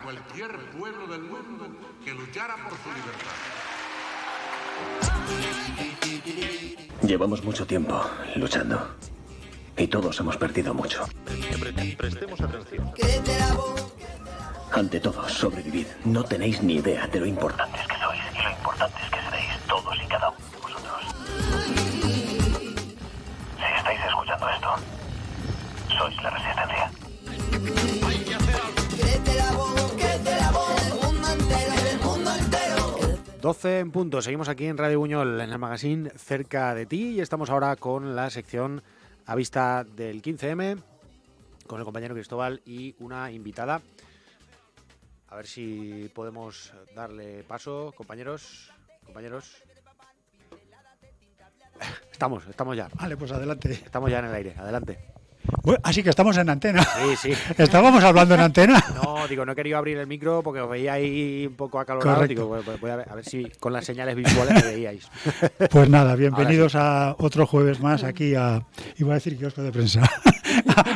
Cualquier pueblo del mundo que luchara por su libertad. Llevamos mucho tiempo luchando y todos hemos perdido mucho. Prestemos atención. Ante todo, sobrevivid. No tenéis ni idea de lo importantes que sois y lo importantes que seréis todos y cada uno de vosotros. Si estáis escuchando esto, sois la resistencia. 12 en punto. Seguimos aquí en Radio Buñol, en el magazine Cerca de Ti, y estamos ahora con la sección A Vista del 15M, con el compañero Cristóbal y una invitada. A ver si podemos darle paso, compañeros. Estamos ya. Vale, pues adelante. Estamos ya en el aire, adelante. Bueno, así que estamos en antena. Sí. ¿Estábamos hablando en antena? No, digo, no he querido abrir el micro porque os veía ahí un poco acalorado. Digo, voy a ver si con las señales visuales me veíais. Pues nada, bienvenidos a otro jueves más aquí iba a decir kiosco de prensa,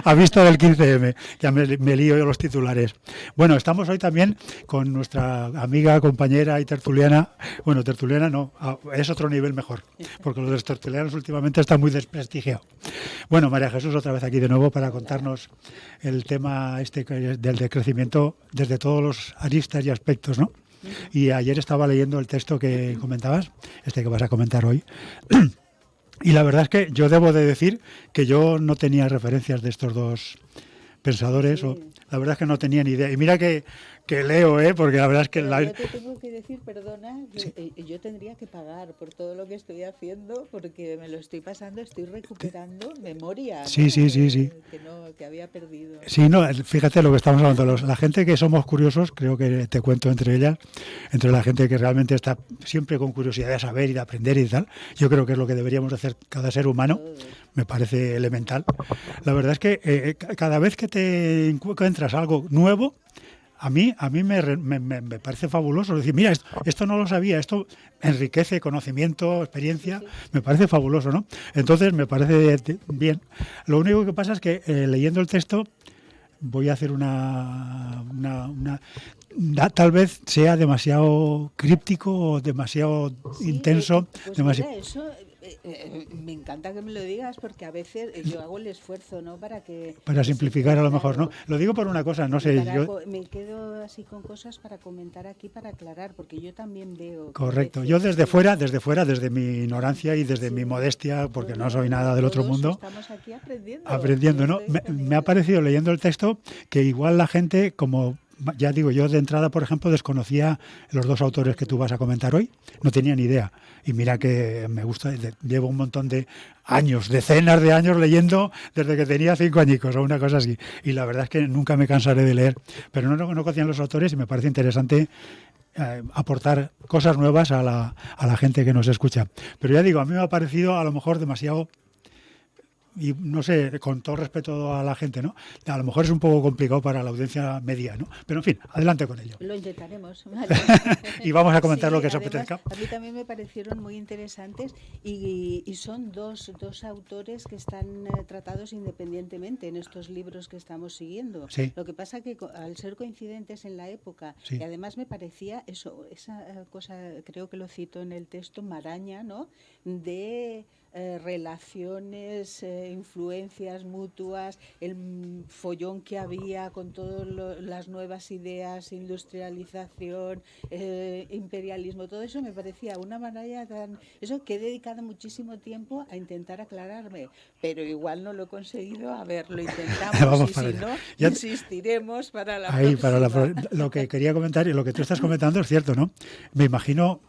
a Vista del 15M. Ya me lío yo los titulares. Bueno, estamos hoy también con nuestra amiga, compañera y tertuliana. Bueno, tertuliana no, es otro nivel mejor, porque los tertulianos últimamente están muy desprestigiados. Bueno, María Jesús, otra vez aquí de nuevo para contarnos el tema del decrecimiento desde todos los aristas y aspectos, ¿no? Y ayer estaba leyendo el texto que comentabas, que vas a comentar hoy. Y la verdad es que yo debo de decir que yo no tenía referencias de estos dos pensadores, sí. La verdad es que no tenía ni idea. Y mira que leo, porque la verdad es que... Yo te tengo que decir, perdona, sí. Yo tendría que pagar por todo lo que estoy haciendo porque me lo estoy pasando, estoy recuperando memoria. Sí, ¿no? Sí. Que había perdido. Sí, no, fíjate lo que estamos hablando. La gente que somos curiosos, creo que te cuento entre ellas, entre la gente que realmente está siempre con curiosidad de saber y de aprender y tal, yo creo que es lo que deberíamos hacer cada ser humano. Me parece elemental. La verdad es que cada vez que te encuentras algo nuevo, a mí me parece fabuloso. Decir, mira, esto no lo sabía, esto enriquece conocimiento, experiencia, sí. Me parece fabuloso, ¿no? Entonces me parece bien. Lo único que pasa es que leyendo el texto voy a hacer tal vez sea demasiado críptico o demasiado intenso. Pues demasiado... Mira, eso... me encanta que me lo digas porque a veces yo hago el esfuerzo, ¿no? Para simplificar a lo mejor, ¿no? Lo digo por una cosa, no sé. Me quedo así con cosas para comentar aquí, para aclarar, porque yo también veo... Correcto. Yo desde fuera, desde mi ignorancia y desde mi modestia, porque no soy nada del otro mundo. Estamos aquí aprendiendo, ¿no? Me ha parecido leyendo el texto que igual la gente, como... Ya digo, yo de entrada, por ejemplo, desconocía los dos autores que tú vas a comentar hoy, no tenía ni idea. Y mira que me gusta, llevo un montón de años, decenas de años leyendo desde que tenía 5 añicos o una cosa así. Y la verdad es que nunca me cansaré de leer, pero no conocían los autores y me parece interesante aportar cosas nuevas a la gente que nos escucha. Pero ya digo, a mí me ha parecido a lo mejor demasiado... Y no sé, con todo respeto a la gente, ¿no? A lo mejor es un poco complicado para la audiencia media, ¿no? Pero en fin, adelante con ello. Lo intentaremos. Vale. Y vamos a comentar lo que os además, apetezca. A mí también me parecieron muy interesantes y son dos autores que están tratados independientemente en estos libros que estamos siguiendo. Sí. Lo que pasa que al ser coincidentes en la época, sí. Y además me parecía esa cosa, creo que lo cito en el texto, maraña, ¿no? De... relaciones, influencias mutuas, el follón que había con todas las nuevas ideas, industrialización, imperialismo, todo eso me parecía una manera tan... Eso que he dedicado muchísimo tiempo a intentar aclararme, pero igual no lo he conseguido. A ver, lo intentamos y si no, insistiremos para la próxima. Lo que quería comentar y lo que tú estás comentando es cierto, ¿no? Me imagino...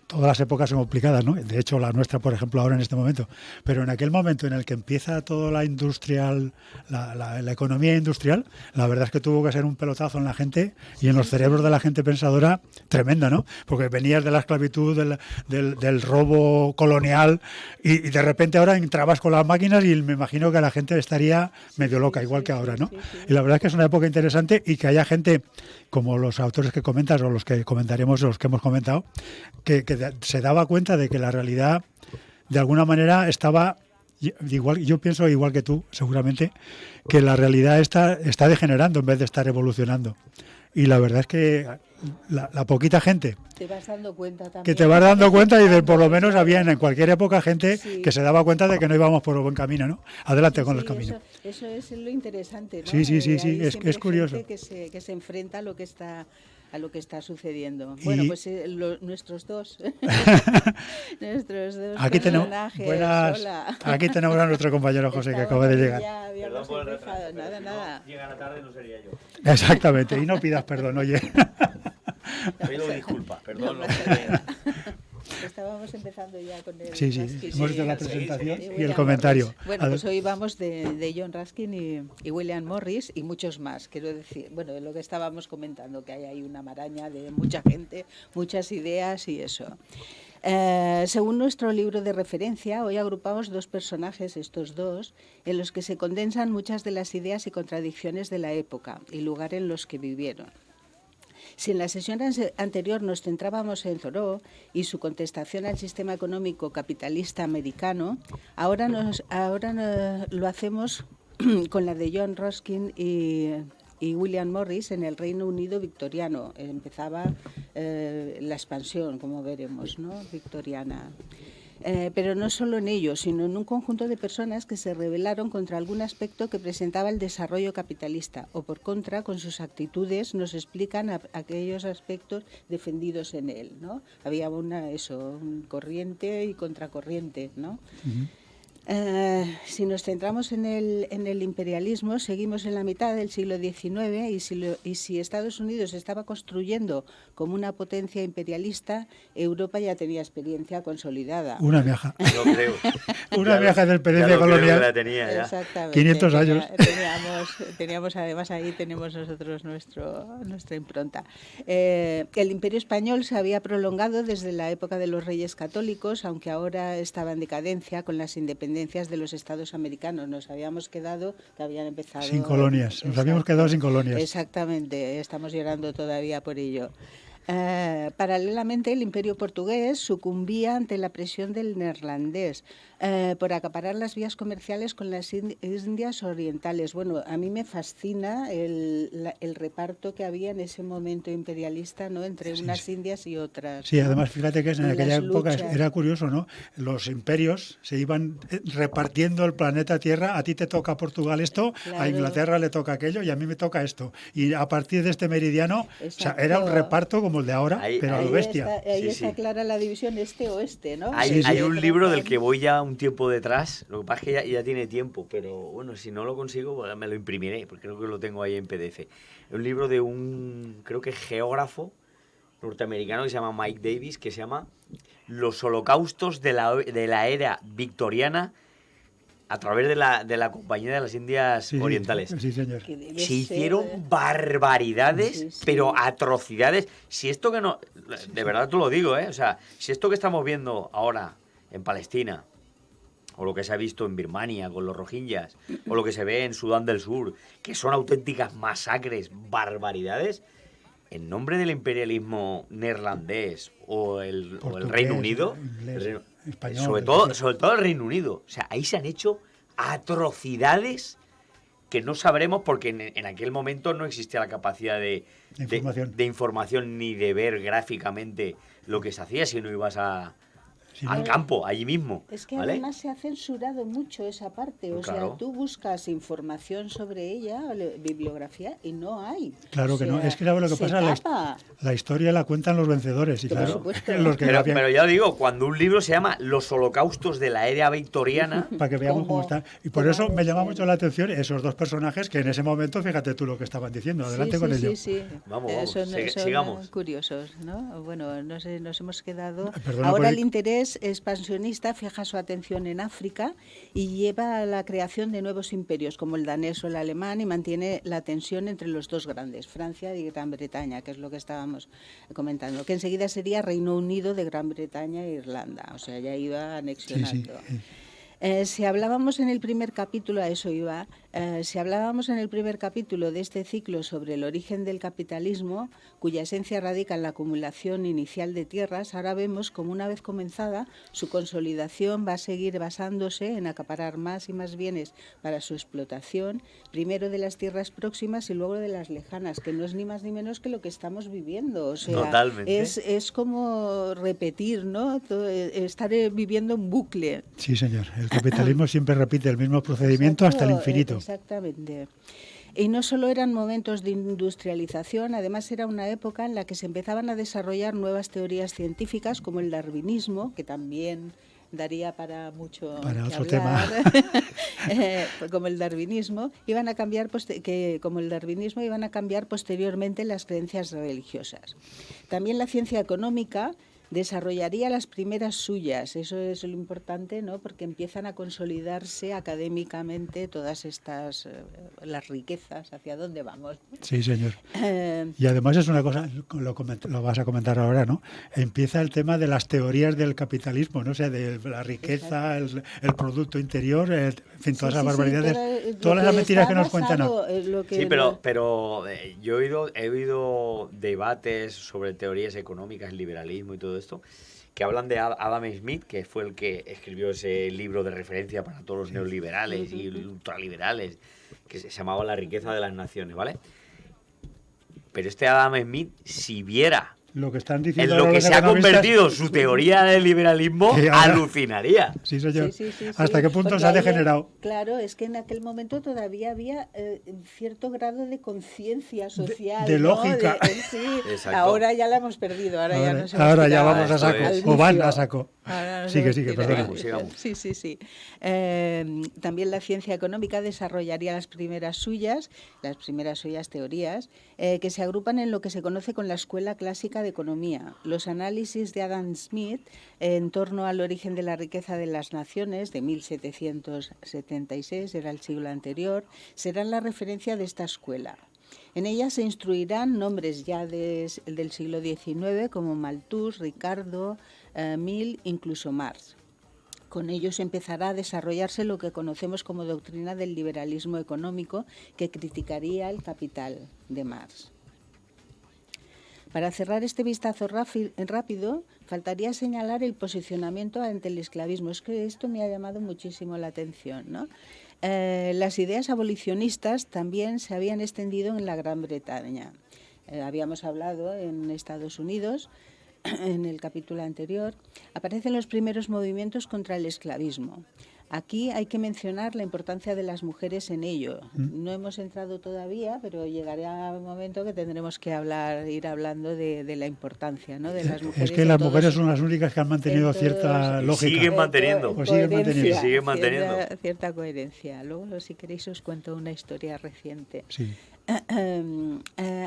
Todas las épocas son complicadas, ¿no? De hecho, la nuestra, por ejemplo, ahora en este momento. Pero en aquel momento en el que empieza toda la industrial, la economía industrial, la verdad es que tuvo que ser un pelotazo en la gente y en los cerebros de la gente pensadora tremenda, ¿no? Porque venías de la esclavitud, del robo colonial y de repente ahora entrabas con las máquinas y me imagino que la gente estaría medio loca, igual que ahora, ¿no? Y la verdad es que es una época interesante y que haya gente como los autores que comentas o los que comentaremos, los que hemos comentado, que se daba cuenta de que la realidad de alguna manera estaba igual. Yo pienso igual que tú, seguramente, que la realidad está degenerando en vez de estar evolucionando. y la verdad es que la poquita gente Te vas dando cuenta también. que te vas dando cuenta y por lo menos Eso había es. en cualquier época gente Sí. que se daba cuenta de que no íbamos por el buen camino, ¿no? Adelante con el Sí, camino. eso es lo interesante, ¿no? Sí, sí, sí, sí, Hay es siempre curioso. gente que se enfrenta a lo que está sucediendo. Y- Bueno, pues nuestros dos nuestros dos Aquí tenemos, personajes. buenas, aquí tenemos a nuestro compañero José que acaba de llegar. Ya habíamos empezado. Nada. Llegara tarde no sería yo. Exactamente, y no pidas perdón, oye. Pido disculpas, perdón. No pasa nada. Estábamos empezando ya con el Sí, sí, Raskin. hemos hecho la sí, presentación sí, y William el comentario. Morris. Bueno, pues hoy vamos de John Ruskin y William Morris y muchos más. Quiero decir, bueno, de lo que estábamos comentando, que hay ahí una maraña de mucha gente, muchas ideas y eso. Según nuestro libro de referencia, hoy agrupamos dos personajes, estos dos, en los que se condensan muchas de las ideas y contradicciones de la época y lugar en los que vivieron. Si en la sesión anterior nos centrábamos en Thoreau y su contestación al sistema económico capitalista americano, ahora lo hacemos con la de John Ruskin y William Morris en el Reino Unido victoriano. Empezaba la expansión, como veremos, ¿no? Victoriana. Pero no solo en ello, sino en un conjunto de personas que se rebelaron contra algún aspecto que presentaba el desarrollo capitalista, o por contra, con sus actitudes nos explican aquellos aspectos defendidos en él, ¿no? Había un corriente y contracorriente, ¿no? Si nos centramos en el imperialismo, seguimos en la mitad del siglo XIX y si Estados Unidos estaba construyendo como una potencia imperialista, Europa ya tenía experiencia consolidada. Una viaja. No creo. Una viaja de experiencia Ya lo creo colonial. que la tenía ya. Exactamente. 500 años. Teníamos además ahí tenemos nosotros nuestra impronta. El Imperio Español se había prolongado desde la época de los Reyes Católicos, aunque ahora estaba en decadencia con las independencias de los estados americanos. Nos habíamos quedado que habían empezado Sin colonias. Nos habíamos quedado sin colonias. Exactamente. Estamos llorando todavía por ello. Paralelamente, el imperio portugués sucumbía ante la presión del neerlandés por acaparar las vías comerciales con las Indias orientales. Bueno, a mí me fascina el reparto que había en ese momento imperialista, ¿no? Entre unas Indias y otras. Sí, ¿no? además fíjate que en En aquella las época luchas. era curioso, ¿no? Los imperios se iban repartiendo el planeta Tierra. A ti te toca Portugal esto, a Claro. Inglaterra le toca aquello y a mí me toca esto. Y a partir de este meridiano, o sea, era un Exacto. reparto como el de ahora, Ahí- pero a ahí lo bestia. Ahí Sí, está sí. clara la división este-oeste, ¿no? Hay, Sí, sí. hay un libro del que voy ya un tiempo detrás, lo que pasa es que ya tiene tiempo, pero bueno, si no lo consigo, pues me lo imprimiré, porque creo que lo tengo ahí en PDF. Un libro de creo que geógrafo norteamericano que se llama Mike Davis, que se llama Los holocaustos de la era victoriana a través de la Compañía de las Indias Sí, sí, Orientales. Sí, señor. Que debe Se ser- hicieron barbaridades, Sí, sí. pero atrocidades. Si esto que no... De verdad te lo digo, ¿eh? O sea, si esto que estamos viendo ahora en Palestina, o lo que se ha visto en Birmania con los rohingyas, o lo que se ve en Sudán del Sur, que son auténticas masacres, barbaridades, en nombre del imperialismo neerlandés o el Portugués, Reino Unido, inglés, el Reino- español, sobre todo el Reino Unido. O sea, ahí se han hecho atrocidades que no sabremos porque en aquel momento no existía la capacidad de información ni de ver gráficamente lo que se hacía si no ibas al campo, allí mismo. Es que ¿vale? además se ha censurado mucho esa parte. O Claro. sea, tú buscas información sobre ella, bibliografía, y no hay. Claro O que no. sea, Es que lo que se pasa, tapa. la historia la cuentan los vencedores. Y Por claro, supuesto. los que Pero ya digo, cuando un libro se llama Los holocaustos de la era victoriana, para que veamos cómo está. Y por eso me llama mucho la atención esos dos personajes que en ese momento, fíjate tú lo que estaban diciendo. Adelante con ello. Sí. Vamos, Son sigamos. curiosos, ¿no? Bueno, no sé, nos hemos quedado... Perdona Ahora por- el interés expansionista fija su atención en África y lleva a la creación de nuevos imperios como el danés o el alemán y mantiene la tensión entre los dos grandes, Francia y Gran Bretaña, que es lo que estábamos comentando, que enseguida sería Reino Unido de Gran Bretaña e Irlanda, o sea, ya iba anexionando. Si hablábamos en el primer capítulo, a eso iba, si hablábamos en el primer capítulo de este ciclo sobre el origen del capitalismo, cuya esencia radica en la acumulación inicial de tierras, ahora vemos como una vez comenzada, su consolidación va a seguir basándose en acaparar más y más bienes para su explotación, primero de las tierras próximas y luego de las lejanas, que no es ni más ni menos que lo que estamos viviendo. O sea, Totalmente. es como repetir, ¿no? Estar viviendo un bucle. Sí, señor. El capitalismo siempre repite el mismo procedimiento hasta el infinito. Exactamente. Y no solo eran momentos de industrialización, además era una época en la que se empezaban a desarrollar nuevas teorías científicas como el darwinismo, que también daría para mucho Para que otro tema. como el darwinismo, iban a cambiar posteriormente las creencias religiosas. También la ciencia económica desarrollaría las primeras suyas, eso es lo importante, ¿no? Porque empiezan a consolidarse académicamente todas estas, las riquezas, hacia dónde vamos. Sí, señor. Y además es una cosa, lo vas a comentar ahora, ¿no? Empieza el tema de las teorías del capitalismo, ¿no? O sea, de la riqueza, el Producto Interior, en fin, todas esas barbaridades, todas las mentiras que nos cuentan. Sí, pero yo he oído debates sobre teorías económicas, liberalismo y todo esto, que hablan de Adam Smith, que fue el que escribió ese libro de referencia para todos los neoliberales y ultraliberales, que se llamaba La riqueza de las naciones, ¿vale? Pero este Adam Smith, si viera Lo que están diciendo en lo ahora que los se ha economistas, convertido su teoría del liberalismo, que ahora- alucinaría. Sí, señor. Sí. ¿Hasta qué punto Porque se ha ahí, degenerado? Claro, es que en aquel momento todavía había cierto grado de conciencia social. de ¿no? lógica. Sí, Exacto. ahora ya la hemos perdido, ahora ya nos hemos Ahora ya tirado vamos a saco, Eso es. o van vicio. a saco. Ahora nos Sigue, hemos sigue, tirado perdona. al vicio. Sigamos. Sí. También la ciencia económica desarrollaría las primeras suyas teorías, que se agrupan en lo que se conoce con la Escuela Clásica de Economía. Los análisis de Adam Smith en torno al origen de la riqueza de las naciones, de 1776, era el siglo anterior, serán la referencia de esta escuela. En ella se instruirán nombres ya del siglo XIX como Malthus, Ricardo, Mill, incluso Marx. Con ellos empezará a desarrollarse lo que conocemos como doctrina del liberalismo económico, que criticaría el capital de Marx. Para cerrar este vistazo rápido, faltaría señalar el posicionamiento ante el esclavismo. Es que esto me ha llamado muchísimo la atención, ¿no? Las ideas abolicionistas también se habían extendido en la Gran Bretaña. Habíamos hablado en Estados Unidos, en el capítulo anterior, aparecen los primeros movimientos contra el esclavismo. Aquí hay que mencionar la importancia de las mujeres en ello. No hemos entrado todavía, pero llegará un momento que tendremos que ir hablando de la importancia, ¿no? De las mujeres. Es que las mujeres son las únicas que han mantenido cierta lógica. Siguen manteniendo. Pues siguen manteniendo. Siguen manteniendo. Cierta coherencia. Luego, si queréis, os cuento una historia reciente. Sí.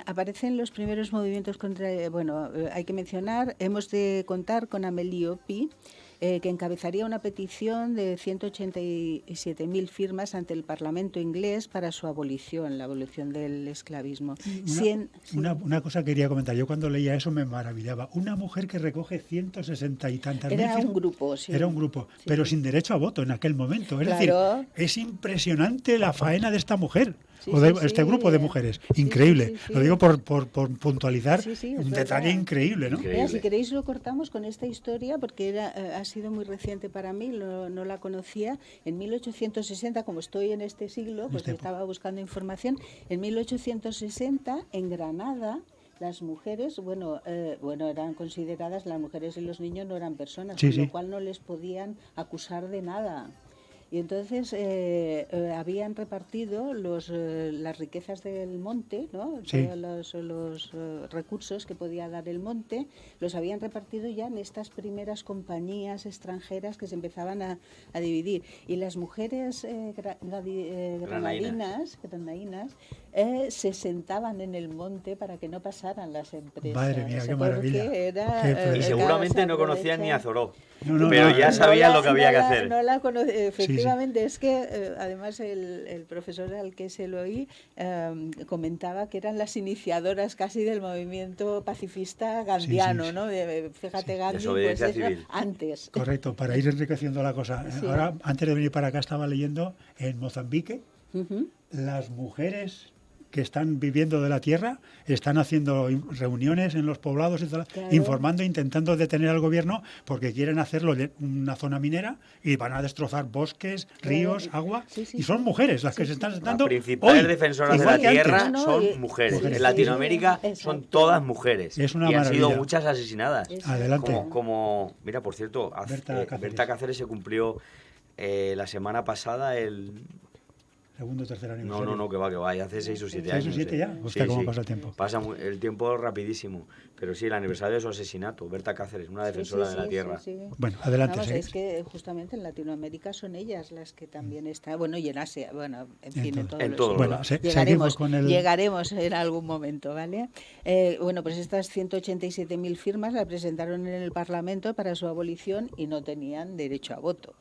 Aparecen los primeros movimientos contra... hay que mencionar, hemos de contar con Amélie Oppie, que encabezaría una petición de 187.000 firmas ante el Parlamento inglés para su abolición, la abolición del esclavismo. Una cosa quería comentar. Yo cuando leía eso me maravillaba. Una mujer que recoge 160 y tantas mil firmas. Era un grupo, sí. Era un grupo, Sí. pero sin derecho a voto en aquel momento. Es Claro. decir, es impresionante la faena de esta mujer. Sí, o de sí, este sí. grupo de mujeres. Sí, Increíble. sí. Lo digo por puntualizar Sí, es un verdad. detalle increíble, ¿no? Increíble. Mira, si queréis lo cortamos con esta historia porque ha sido muy reciente para mí, no la conocía. En 1860, como estoy en este siglo, pues estaba buscando información. En 1860, en Granada, las mujeres, eran consideradas, las mujeres y los niños no eran personas, Sí, con sí. lo cual no les podían acusar de nada. Y entonces habían repartido las riquezas del monte, ¿no? Sí. Todos los recursos que podía dar el monte, los habían repartido ya en estas primeras compañías extranjeras que se empezaban a dividir. Y las mujeres granadinas se sentaban en el monte para que no pasaran las empresas. Madre mía, qué Porque maravilla. era, Qué Y Sí. seguramente no aprovechar- conocían ni a Zoró. No, pero no, ya no. sabían lo que había que hacer. Efectivamente, es que además el profesor al que se lo oí comentaba que eran las iniciadoras casi del movimiento pacifista gandiano, Sí, sí. ¿no? Fíjate, Gandhi, pues Desobediencia eso, civil. antes. Correcto, para ir enriqueciendo la cosa. Sí. Ahora, antes de venir para acá, estaba leyendo en Mozambique, Ujú. las mujeres que están viviendo de la tierra están haciendo reuniones en los poblados y tal, Claro. informando, intentando detener al gobierno porque quieren hacerlo una zona minera y van a destrozar bosques, Claro. ríos, agua. Sí, sí, y son sí. mujeres las que Sí, se están sí. sentando. Las principales hoy, defensoras de igual la que antes. tierra No, son y- mujeres. Mujeres. En Latinoamérica Exacto. son todas mujeres. Es una y han sido maravilla. muchas asesinadas. Exacto. Adelante. Mira, por cierto, Berta Cáceres. Se cumplió la semana pasada el... Segundo, tercer aniversario. No, que va, y hace 6 o 7 años. 6 o 7 ya. Hostia, cómo pasa el tiempo. Pasa el tiempo rapidísimo. Pero sí, el aniversario de su asesinato, Berta Cáceres, una defensora de la tierra. Sí. Bueno, adelante. Vamos, sí. es que justamente en Latinoamérica son ellas las que también están, bueno, y en Asia, bueno, en fin, en todo. todos En los todo. sitios. Bueno, seguimos llegaremos, con el... llegaremos en algún momento, ¿vale? Bueno, pues estas 187.000 firmas la presentaron en el Parlamento para su abolición y no tenían derecho a voto.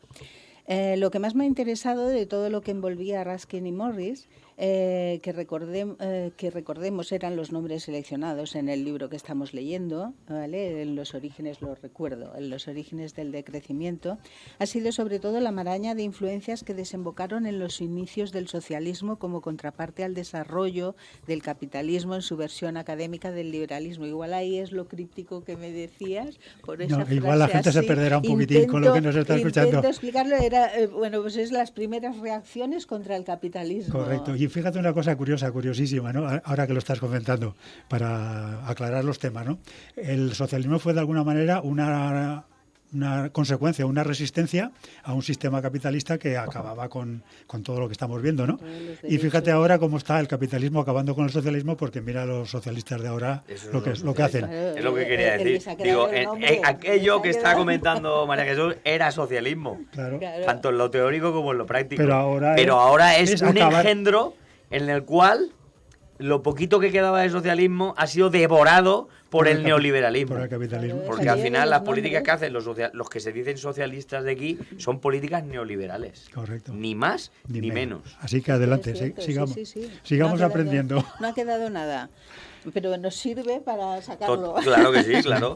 Lo que más me ha interesado de todo lo que envolvía a Ruskin y Morris, que recordemos eran los nombres seleccionados en el libro que estamos leyendo, ¿vale? En los orígenes, lo recuerdo, en los orígenes del decrecimiento, ha sido sobre todo la maraña de influencias que desembocaron en los inicios del socialismo como contraparte al desarrollo del capitalismo en su versión académica del liberalismo. Igual ahí es lo críptico que me decías, por esa No, igual la frase gente se así. perderá un poquitín con lo que nos está escuchando. Intento explicarlo, era, bueno, pues es las primeras reacciones contra el capitalismo. Correcto. Y fíjate una cosa curiosa, curiosísima, ¿no? Ahora que lo estás comentando, para aclarar los temas, ¿no? El socialismo fue de alguna manera una consecuencia, una resistencia a un sistema capitalista que acababa con todo lo que estamos viendo, ¿no? Y fíjate ahora cómo está el capitalismo acabando con el socialismo, porque mira a los socialistas de ahora Eso es lo que hacen. Es lo que quería El decir. que se ha quedado Digo, el nombre, aquello se ha que está quedado. comentando María Jesús era socialismo. Claro. Claro. Tanto en lo teórico como en lo práctico. Pero ahora es es un acabar- engendro en el cual lo poquito que quedaba de socialismo ha sido devorado por el neoliberalismo. Por el capitalismo. Claro, Porque Salieron al final los las políticas que nombres. hacen los que se dicen socialistas de aquí son políticas neoliberales. Correcto. Ni más ni menos. Así que adelante, Es cierto, sigamos, sí. sigamos No ha quedado- aprendiendo. No ha quedado nada, pero nos sirve para sacarlo. Claro que sí, claro.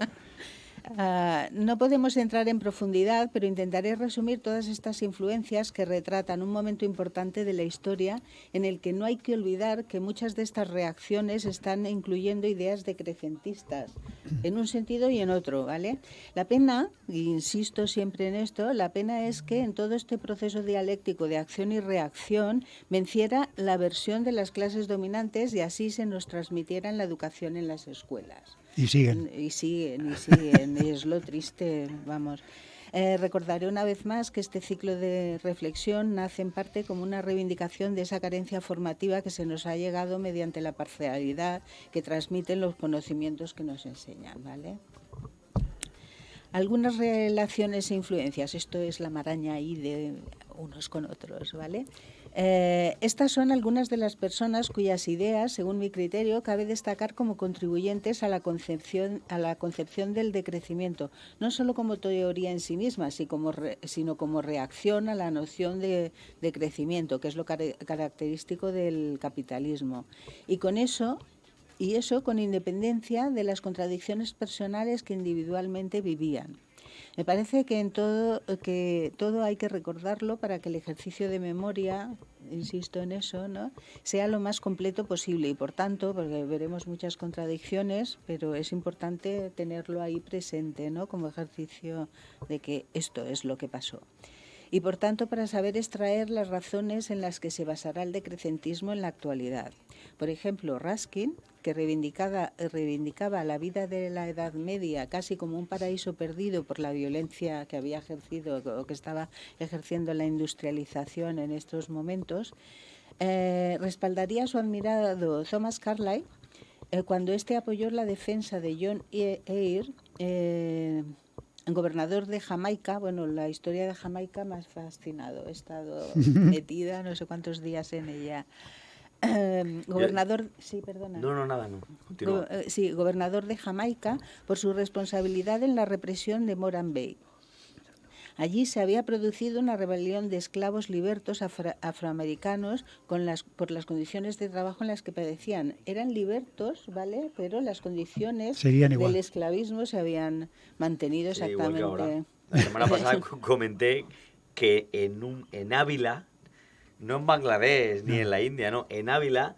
No podemos entrar en profundidad, pero intentaré resumir todas estas influencias que retratan un momento importante de la historia en el que no hay que olvidar que muchas de estas reacciones están incluyendo ideas decrecentistas, en un sentido y en otro, ¿vale? La pena, y insisto siempre en esto, la pena es que en todo este proceso dialéctico de acción y reacción venciera la versión de las clases dominantes y así se nos transmitiera en la educación en las escuelas. Y siguen. Y siguen, y es lo triste, vamos. Recordaré una vez más que este ciclo de reflexión nace en parte como una reivindicación de esa carencia formativa que se nos ha llegado mediante la parcialidad que transmiten los conocimientos que nos enseñan, ¿vale? Algunas relaciones e influencias, esto es la maraña ahí de unos con otros, ¿vale? Estas son algunas de las personas cuyas ideas, según mi criterio, cabe destacar como contribuyentes a la concepción del decrecimiento, no solo como teoría en sí misma, sino como reacción a la noción de crecimiento, que es lo característico del capitalismo. Y eso con independencia de las contradicciones personales que individualmente vivían. Me parece que todo hay que recordarlo para que el ejercicio de memoria, insisto en eso, ¿no?, sea lo más completo posible y por tanto, porque veremos muchas contradicciones, pero es importante tenerlo ahí presente, ¿no?, como ejercicio de que esto es lo que pasó. Y por tanto, para saber extraer las razones en las que se basará el decrecentismo en la actualidad. Por ejemplo, Ruskin, que reivindicaba la vida de la Edad Media casi como un paraíso perdido por la violencia que había ejercido o que estaba ejerciendo la industrialización en estos momentos, respaldaría a su admirado Thomas Carlyle cuando éste apoyó la defensa de John Eyre, gobernador de Jamaica. Bueno, la historia de Jamaica me ha fascinado, he estado metida no sé cuántos días en ella. gobernador, sí, perdona. No, nada, no. Continúa. Sí, gobernador de Jamaica por su responsabilidad en la represión de Moran Bay. Allí se había producido una rebelión de esclavos libertos afroamericanos por las condiciones de trabajo en las que padecían. Eran libertos, ¿vale? Pero las condiciones Seguían igual. del esclavismo se habían mantenido Sí, igual que ahora. exactamente. La semana pasada comenté que en Ávila, no en Bangladesh ni en la India, no, en Ávila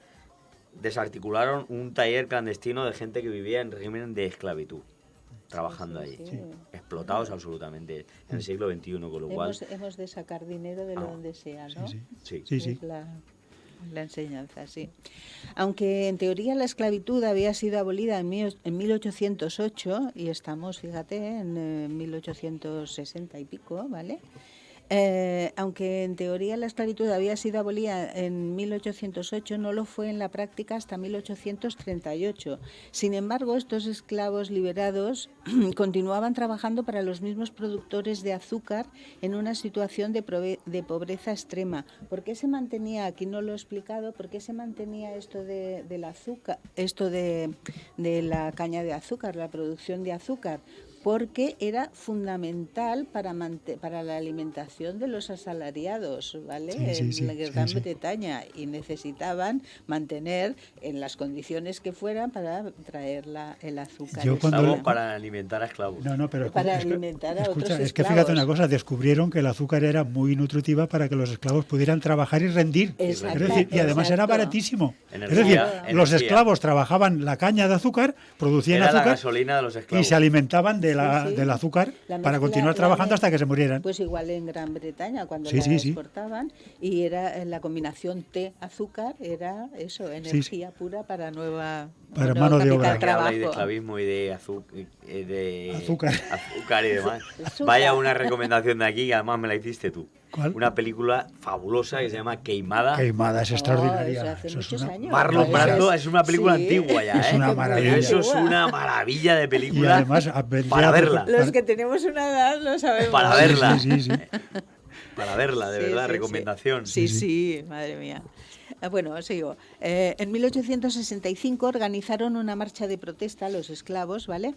desarticularon un taller clandestino de gente que vivía en régimen de esclavitud, trabajando Sí. ahí, explotados absolutamente en el siglo XXI, con lo cual, Hemos de sacar dinero de donde sea, ¿no? Sí, sí. Sí, sí. Es la enseñanza, sí. Aunque en teoría la esclavitud había sido abolida en 1808, y estamos, fíjate, en 1860 y pico, ¿vale? Aunque en teoría la esclavitud había sido abolida en 1808, no lo fue en la práctica hasta 1838. Sin embargo, estos esclavos liberados continuaban trabajando para los mismos productores de azúcar en una situación de pobreza extrema. ¿Por qué se mantenía, aquí no lo he explicado, por qué se mantenía esto del azúcar, esto de la caña de azúcar, la producción de azúcar? Porque era fundamental para la alimentación de los asalariados, ¿vale? En la Gran Bretaña, y necesitaban mantener en las condiciones que fueran para traer el azúcar. Estamos para alimentar a esclavos. No, pero para alimentar a otros esclavos. Es que fíjate una cosa, descubrieron que el azúcar era muy nutritiva para que los esclavos pudieran trabajar y rendir. Exacto, Es decir, y además era exacto. baratísimo. Energía, los energía. esclavos trabajaban la caña de azúcar, producían Era la azúcar gasolina de los y esclavos. se alimentaban Sí, sí. del azúcar La para mezcla- continuar la trabajando me- hasta que se murieran. Pues igual en Gran Bretaña, cuando Sí, la sí, sí. exportaban, y era la combinación té-azúcar, era eso, energía pura para Para nuevo mano de capital obra. Que habla ahí de trabajo. esclavismo y de, Azúcar. azúcar y demás. Azúcar. Vaya una recomendación de aquí, que además me la hiciste tú. ¿Cuál? Una película fabulosa que se llama Queimada. Queimada, es Oh, extraordinaria. eso hace Eso es muchos una- años. Marlon Eso Brando es una película sí. antigua ya, Es ¿eh? una maravilla. Pero eso es Antigua. una maravilla de Y película además para verla. Los que tenemos una edad lo sabemos. Para verla. Sí. Para verla, de Sí, verdad, sí, recomendación. Sí, madre mía. Bueno, sigo. En 1865 organizaron una marcha de protesta los esclavos, ¿vale?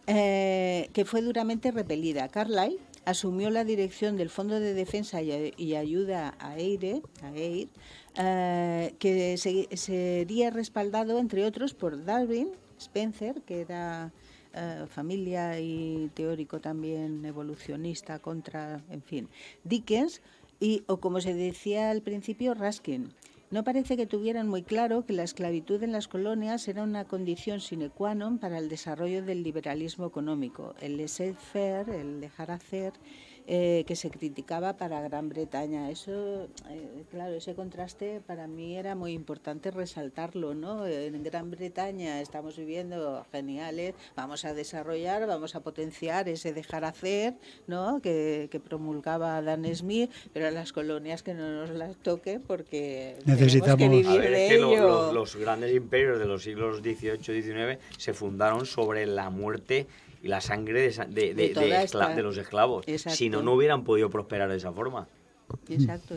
Que fue duramente repelida. Carlyle asumió la dirección del Fondo de Defensa y Ayuda a EIR, que sería respaldado, entre otros, por Darwin, Spencer, que era familia y teórico también evolucionista en fin, Dickens, o como se decía al principio, Ruskin. No parece que tuvieran muy claro que la esclavitud en las colonias era una condición sine qua non para el desarrollo del liberalismo económico, el laissez-faire, el dejar hacer, que se criticaba para Gran Bretaña. Eso, claro, ese contraste para mí era muy importante resaltarlo, ¿no? En Gran Bretaña estamos viviendo geniales, vamos a desarrollar, vamos a potenciar ese dejar hacer, ¿no? Que promulgaba Adam Smith, pero en las colonias que no nos las toque porque Necesitamos- tenemos que A vivir ver, de es que ello. los grandes imperios de los siglos XVIII y XIX se fundaron sobre la muerte y la sangre De toda esta- de los esclavos. Exacto. Si no, no hubieran podido prosperar de esa forma. Exacto.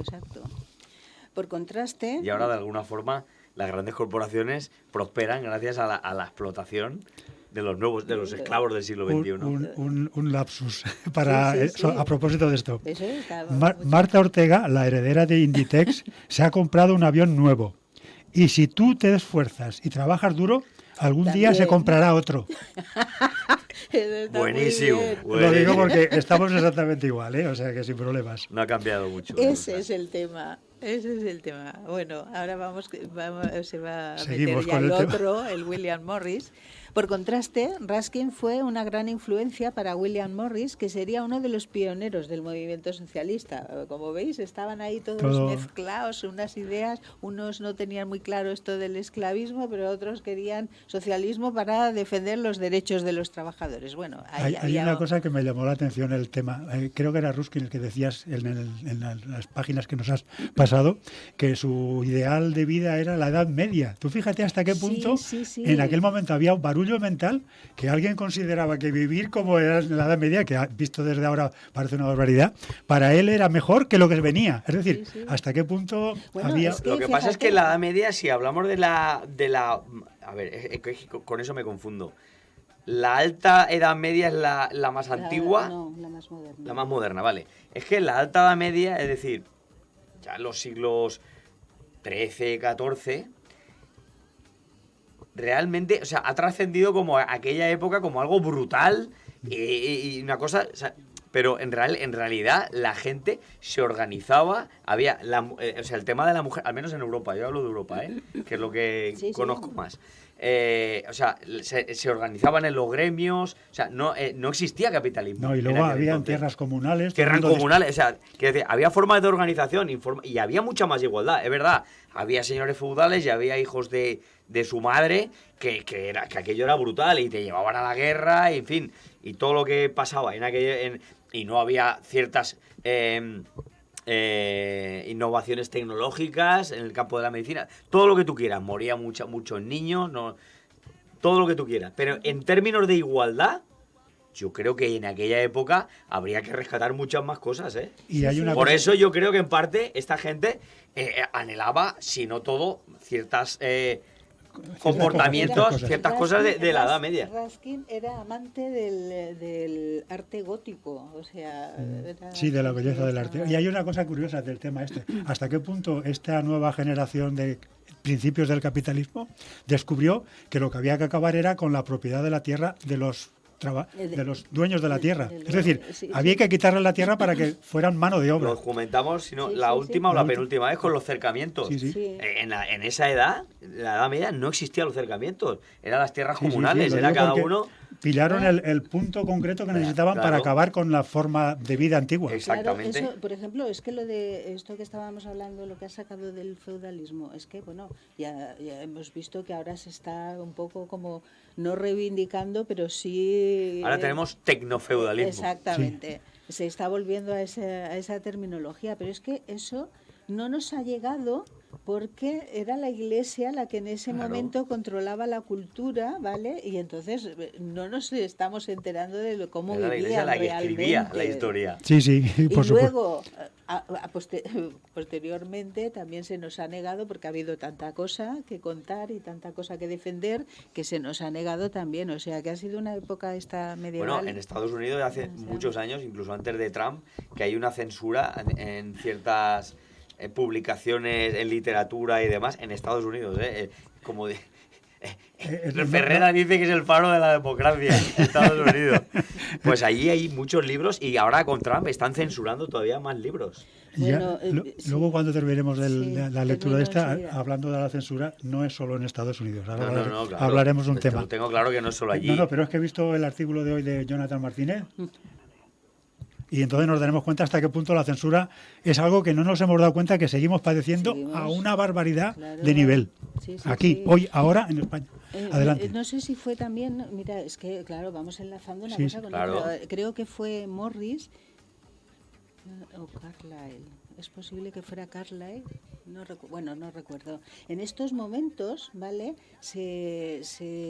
Por contraste, Y ahora, de alguna forma, las grandes corporaciones prosperan gracias a la explotación de los esclavos del siglo XXI. Un lapsus para Sí, sí. a propósito de esto. eso está Marta Ortega, la heredera de Inditex, se ha comprado un avión nuevo. Y si tú te esfuerzas y trabajas duro, algún día se También. comprará otro. Eso está muy Buenísimo. bien. Lo digo porque estamos exactamente igual, ¿eh? O sea que sin problemas. No ha cambiado mucho. Ese es el tema. Bueno, ahora se va a Seguimos meter ya con el el tema. otro, el William Morris. Por contraste, Ruskin fue una gran influencia para William Morris, que sería uno de los pioneros del movimiento socialista. Como veis, estaban ahí todos Todo. mezclados, unas ideas. Unos no tenían muy claro esto del esclavismo, pero otros querían socialismo para defender los derechos de los trabajadores. Bueno, ahí Hay había... una cosa que me llamó la atención el tema. Creo que era Ruskin el que decías en las páginas que nos has pasado, que su ideal de vida era la Edad Media. Tú fíjate hasta qué Sí, punto sí, sí. en aquel momento había barullo barullo mental que alguien consideraba que vivir como era en la Edad Media, que visto desde ahora parece una barbaridad, para él era mejor que lo que venía. Es decir, Sí, sí. ¿hasta qué punto Bueno, había...? es que Lo que pasa es fíjate- que en la Edad Media, si hablamos de la... A ver, es que con eso me confundo. La alta Edad Media es la más antigua, No, la más moderna. la más moderna, vale. Es que la alta Edad Media, es decir, ya en los siglos XIII, XIV, realmente, o sea, ha trascendido como aquella época como algo brutal y una cosa... O sea, pero en realidad la gente se organizaba, había, o sea, el tema de la mujer, al menos en Europa, yo hablo de Europa, que es lo que Sí, sí. conozco más. O sea, se organizaban en los gremios, o sea, no existía capitalismo. No, y en luego aquel habían entonces. tierras comunales. todo el Tierras mundo comunales, o sea, quiero decir, había formas de organización y había mucha más igualdad, es verdad. Había señores feudales y había hijos de su madre que aquello era brutal y te llevaban a la guerra, y, en fin, y todo lo que pasaba en aquello, y no había ciertas innovaciones tecnológicas en el campo de la medicina, todo lo que tú quieras, moría muchos niños, no, todo lo que tú quieras, pero en términos de igualdad, yo creo que en aquella época habría que rescatar muchas más cosas, ¿eh? Y hay una Por cosa- eso yo creo que en parte esta gente anhelaba, si no todo, ciertas comportamientos, cosas. ciertas cosas de la Edad Media. Ruskin era amante del arte gótico, o sea... era- Sí, de la belleza del arte. estaba- Y hay una cosa curiosa del tema este. ¿Hasta qué punto esta nueva generación de principios del capitalismo descubrió que lo que había que acabar era con la propiedad de la tierra de los dueños de la tierra? Es decir, sí, había sí. que quitarle la tierra para que fueran mano de obra. Lo comentamos, sino Sí, la sí, última sí. o la penúltima vez con los cercamientos. Sí, sí. Sí. En esa edad, la Edad Media, no existían los cercamientos. Eran las tierras Sí, sí, sí, comunales, lo era digo cada porque uno... pillaron el punto concreto que necesitaban Claro. para acabar con la forma de vida antigua. Exactamente. Claro, eso, por ejemplo, es que lo de esto que estábamos hablando, lo que ha sacado del feudalismo, es que, bueno, ya hemos visto que ahora se está un poco como no reivindicando, pero sí... Ahora tenemos tecnofeudalismo. Exactamente. Se está volviendo a esa terminología, pero es que eso no nos ha llegado porque era la Iglesia la que en ese Claro. momento controlaba la cultura, ¿vale? Y entonces no nos estamos enterando de cómo Era la Iglesia vivían la que escribía la realmente. historia. Sí, sí, Y por supuesto. luego, posteriormente, también se nos ha negado, porque ha habido tanta cosa que contar y tanta cosa que defender, que se nos ha negado también. O sea, que ha sido una época esta medieval. Bueno, en Estados Unidos hace O sea, muchos años, incluso antes de Trump, que hay una censura en ciertas publicaciones en literatura y demás en Estados Unidos, como de... Ferrera dice que es el faro de la democracia en Estados Unidos. Pues allí hay muchos libros y ahora con Trump están censurando todavía más libros. Ya, Bueno, sí. luego cuando terminemos Sí, la lectura de esta, termino enseguida. hablando de la censura, no es solo en Estados Unidos. Ahora Claro. hablaremos de un Esto tema. lo tengo claro que no es solo allí. No, pero es que he visto el artículo de hoy de Jonathan Martínez y entonces nos daremos cuenta hasta qué punto la censura es algo que no nos hemos dado cuenta que seguimos padeciendo Seguimos, a una barbaridad claro. de nivel. Sí, sí, Aquí, sí. hoy, ahora, en España. Adelante. No sé si fue también, mira, es que claro, vamos enlazando una Sí, cosa sí. con Claro. otra. Creo que fue Morris o Carlyle. Es posible que fuera Carlyle. Bueno, no recuerdo. En estos momentos, ¿vale? Se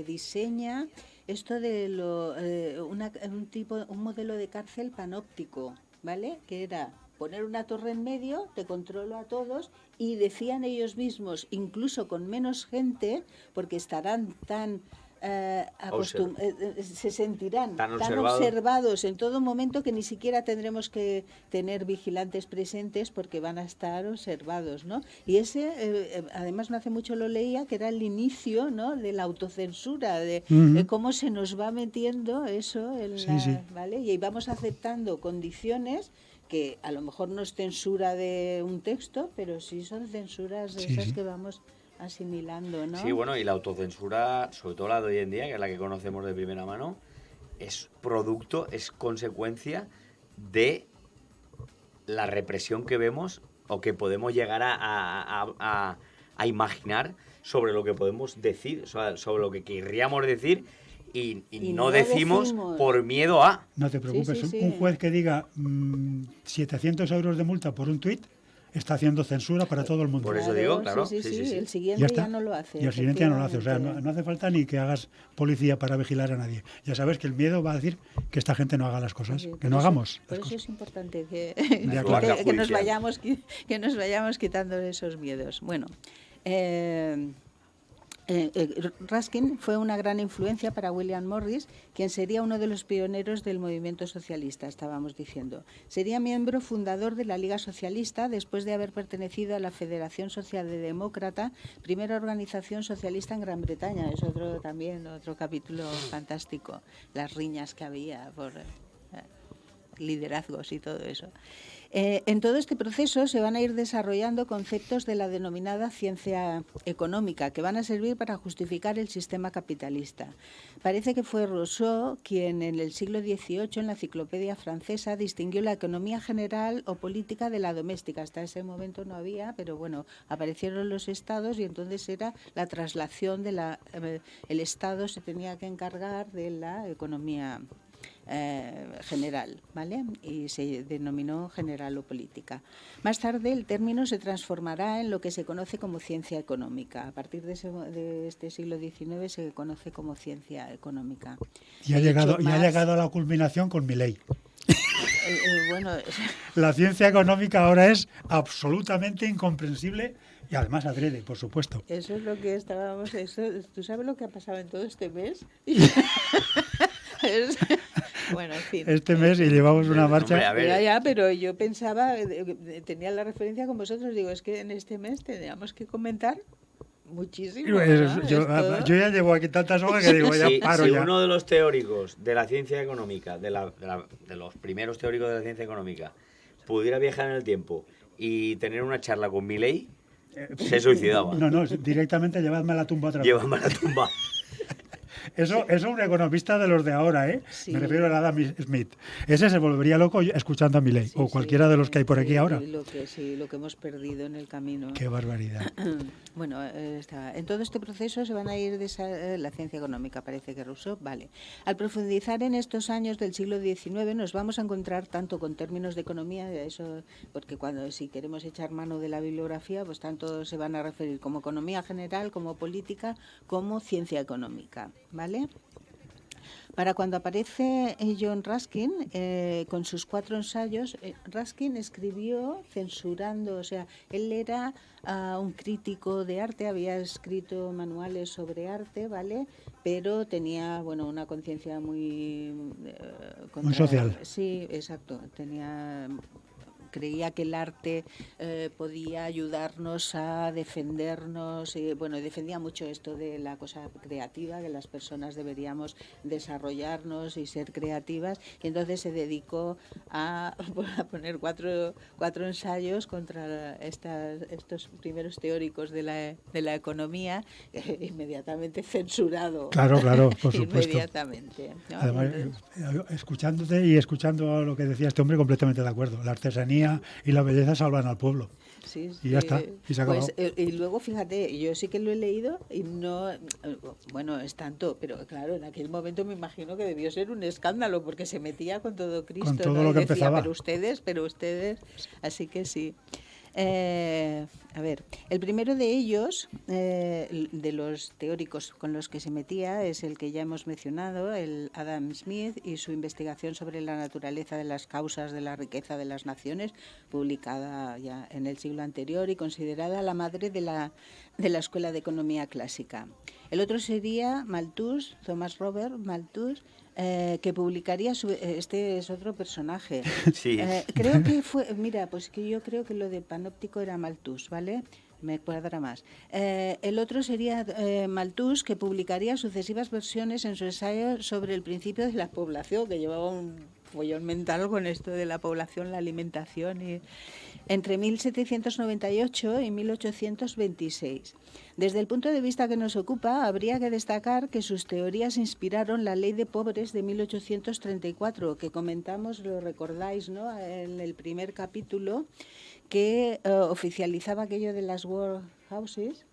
diseña esto de un modelo de cárcel panóptico, ¿vale? Que era poner una torre en medio, te controlo a todos, y decían ellos mismos, incluso con menos gente, porque estarán tan se sentirán Tan tan observados en todo momento que ni siquiera tendremos que tener vigilantes presentes porque van a estar observados, ¿no? Y ese, además no hace mucho lo leía, que era el inicio, ¿no?, de la autocensura, de cómo se nos va metiendo eso en Sí, la, sí. ¿vale? Y vamos aceptando condiciones que a lo mejor no es censura de un texto, pero sí son censuras de Sí, esas sí. que vamos asimilando, ¿no? Sí, bueno, y la autocensura, sobre todo la de hoy en día, que es la que conocemos de primera mano, es producto, es consecuencia de la represión que vemos o que podemos llegar a imaginar sobre lo que podemos decir, sobre lo que querríamos decir y no decimos por miedo a... No te preocupes, sí, sí. un juez que diga 700 euros de multa por un tuit, está haciendo censura para todo el mundo. Por eso digo, claro. Sí, Sí. el siguiente Ya está. ya no lo hace. Y el siguiente ya no lo hace. O sea, efectivamente. no hace falta ni que hagas policía para vigilar a nadie. Ya sabes que el miedo va a decir que esta gente no haga las cosas, Sí, que por no eso- hagamos Por las eso cosas. es importante que, acuerdo. que nos Judicial. vayamos quitando esos miedos. Bueno, Ruskin fue una gran influencia para William Morris, quien sería uno de los pioneros del movimiento socialista, estábamos diciendo. Sería miembro fundador de la Liga Socialista después de haber pertenecido a la Federación Socialdemócrata, primera organización socialista en Gran Bretaña. Es otro capítulo fantástico, las riñas que había por liderazgos y todo eso. En todo este proceso se van a ir desarrollando conceptos de la denominada ciencia económica que van a servir para justificar el sistema capitalista. Parece que fue Rousseau quien en el siglo XVIII en la Enciclopedia Francesa distinguió la economía general o política de la doméstica. Hasta ese momento no había, pero bueno, aparecieron los estados y entonces era la traslación de el estado se tenía que encargar de la economía general, ¿vale? Y se denominó general o política. Más tarde el término se transformará en lo que se conoce como ciencia económica. A partir de este siglo XIX se conoce como ciencia económica. Y ha llegado a la culminación con Milei. Bueno, La ciencia económica ahora es absolutamente incomprensible y además adrede, por supuesto. eso es lo que estábamos... ¿Tú sabes lo que ha pasado en todo este mes? Bueno, en fin. Este mes y llevamos una marcha. Hombre, a ver, Ya, pero yo pensaba, tenía la referencia con vosotros, digo, es que en este mes teníamos que comentar muchísimo. ¿no? Yo ya llevo aquí tantas hojas que digo, ya si paro ya. uno de los teóricos de la ciencia económica, de los primeros teóricos de la ciencia económica, pudiera viajar en el tiempo y tener una charla con Milei, se suicidaba. No, directamente llevadme a la tumba otra vez. Llévame a la tumba. Eso es un economista de los de ahora, ¿eh? Sí. Me refiero a Adam Smith. Ese se volvería loco escuchando a Milei, Sí, o sí, cualquiera de los que hay por aquí sí, ahora. Lo que hemos perdido en el camino. Qué barbaridad. Bueno, en todo este proceso se van a ir la ciencia económica, parece que Rousseau, vale. Al profundizar en estos años del siglo XIX nos vamos a encontrar tanto con términos de economía, eso, porque si queremos echar mano de la bibliografía, pues tanto se van a referir como economía general, como política, como ciencia económica, ¿vale? Para cuando aparece John Ruskin con sus 4 ensayos, Ruskin escribió censurando, o sea, él era un crítico de arte, había escrito manuales sobre arte, ¿vale? Pero tenía, bueno, una conciencia muy Muy social. Sí, exacto, creía que el arte podía ayudarnos a defendernos, bueno, defendía mucho esto de la cosa creativa, que las personas deberíamos desarrollarnos y ser creativas, y entonces se dedicó a poner cuatro ensayos contra estos primeros teóricos de la economía, inmediatamente censurado. Claro, por supuesto. Inmediatamente, ¿no? Además, escuchándote y escuchando lo que decía este hombre, completamente de acuerdo. La artesanía y la belleza salvan al pueblo. Sí, Y ya está, y se ha acabado. y luego, fíjate, yo sí que lo he leído y no, bueno, es tanto, pero claro, en aquel momento me imagino que debió ser un escándalo porque se metía con todo Cristo, Con todo ¿no? lo Y que decía, empezaba. pero ustedes, así que sí. A ver, el primero de ellos, de los teóricos con los que se metía, es el que ya hemos mencionado, el Adam Smith y su investigación sobre la naturaleza de las causas de la riqueza de las naciones, publicada ya en el siglo anterior y considerada la madre de la Escuela de Economía Clásica. El otro sería Malthus, Thomas Robert Malthus, que publicaría este es otro personaje. Sí. Creo que fue, mira, pues que yo creo que lo de panóptico era Malthus, ¿vale? Me cuadra más. El otro sería Malthus, que publicaría sucesivas versiones en su ensayo sobre el principio de la población, que llevaba un follón mental con esto de la población, la alimentación, y entre 1798 y 1826. Desde el punto de vista que nos ocupa, habría que destacar que sus teorías inspiraron la Ley de Pobres de 1834, que comentamos, lo recordáis, ¿no?, en el primer capítulo, que oficializaba aquello de las workhouses.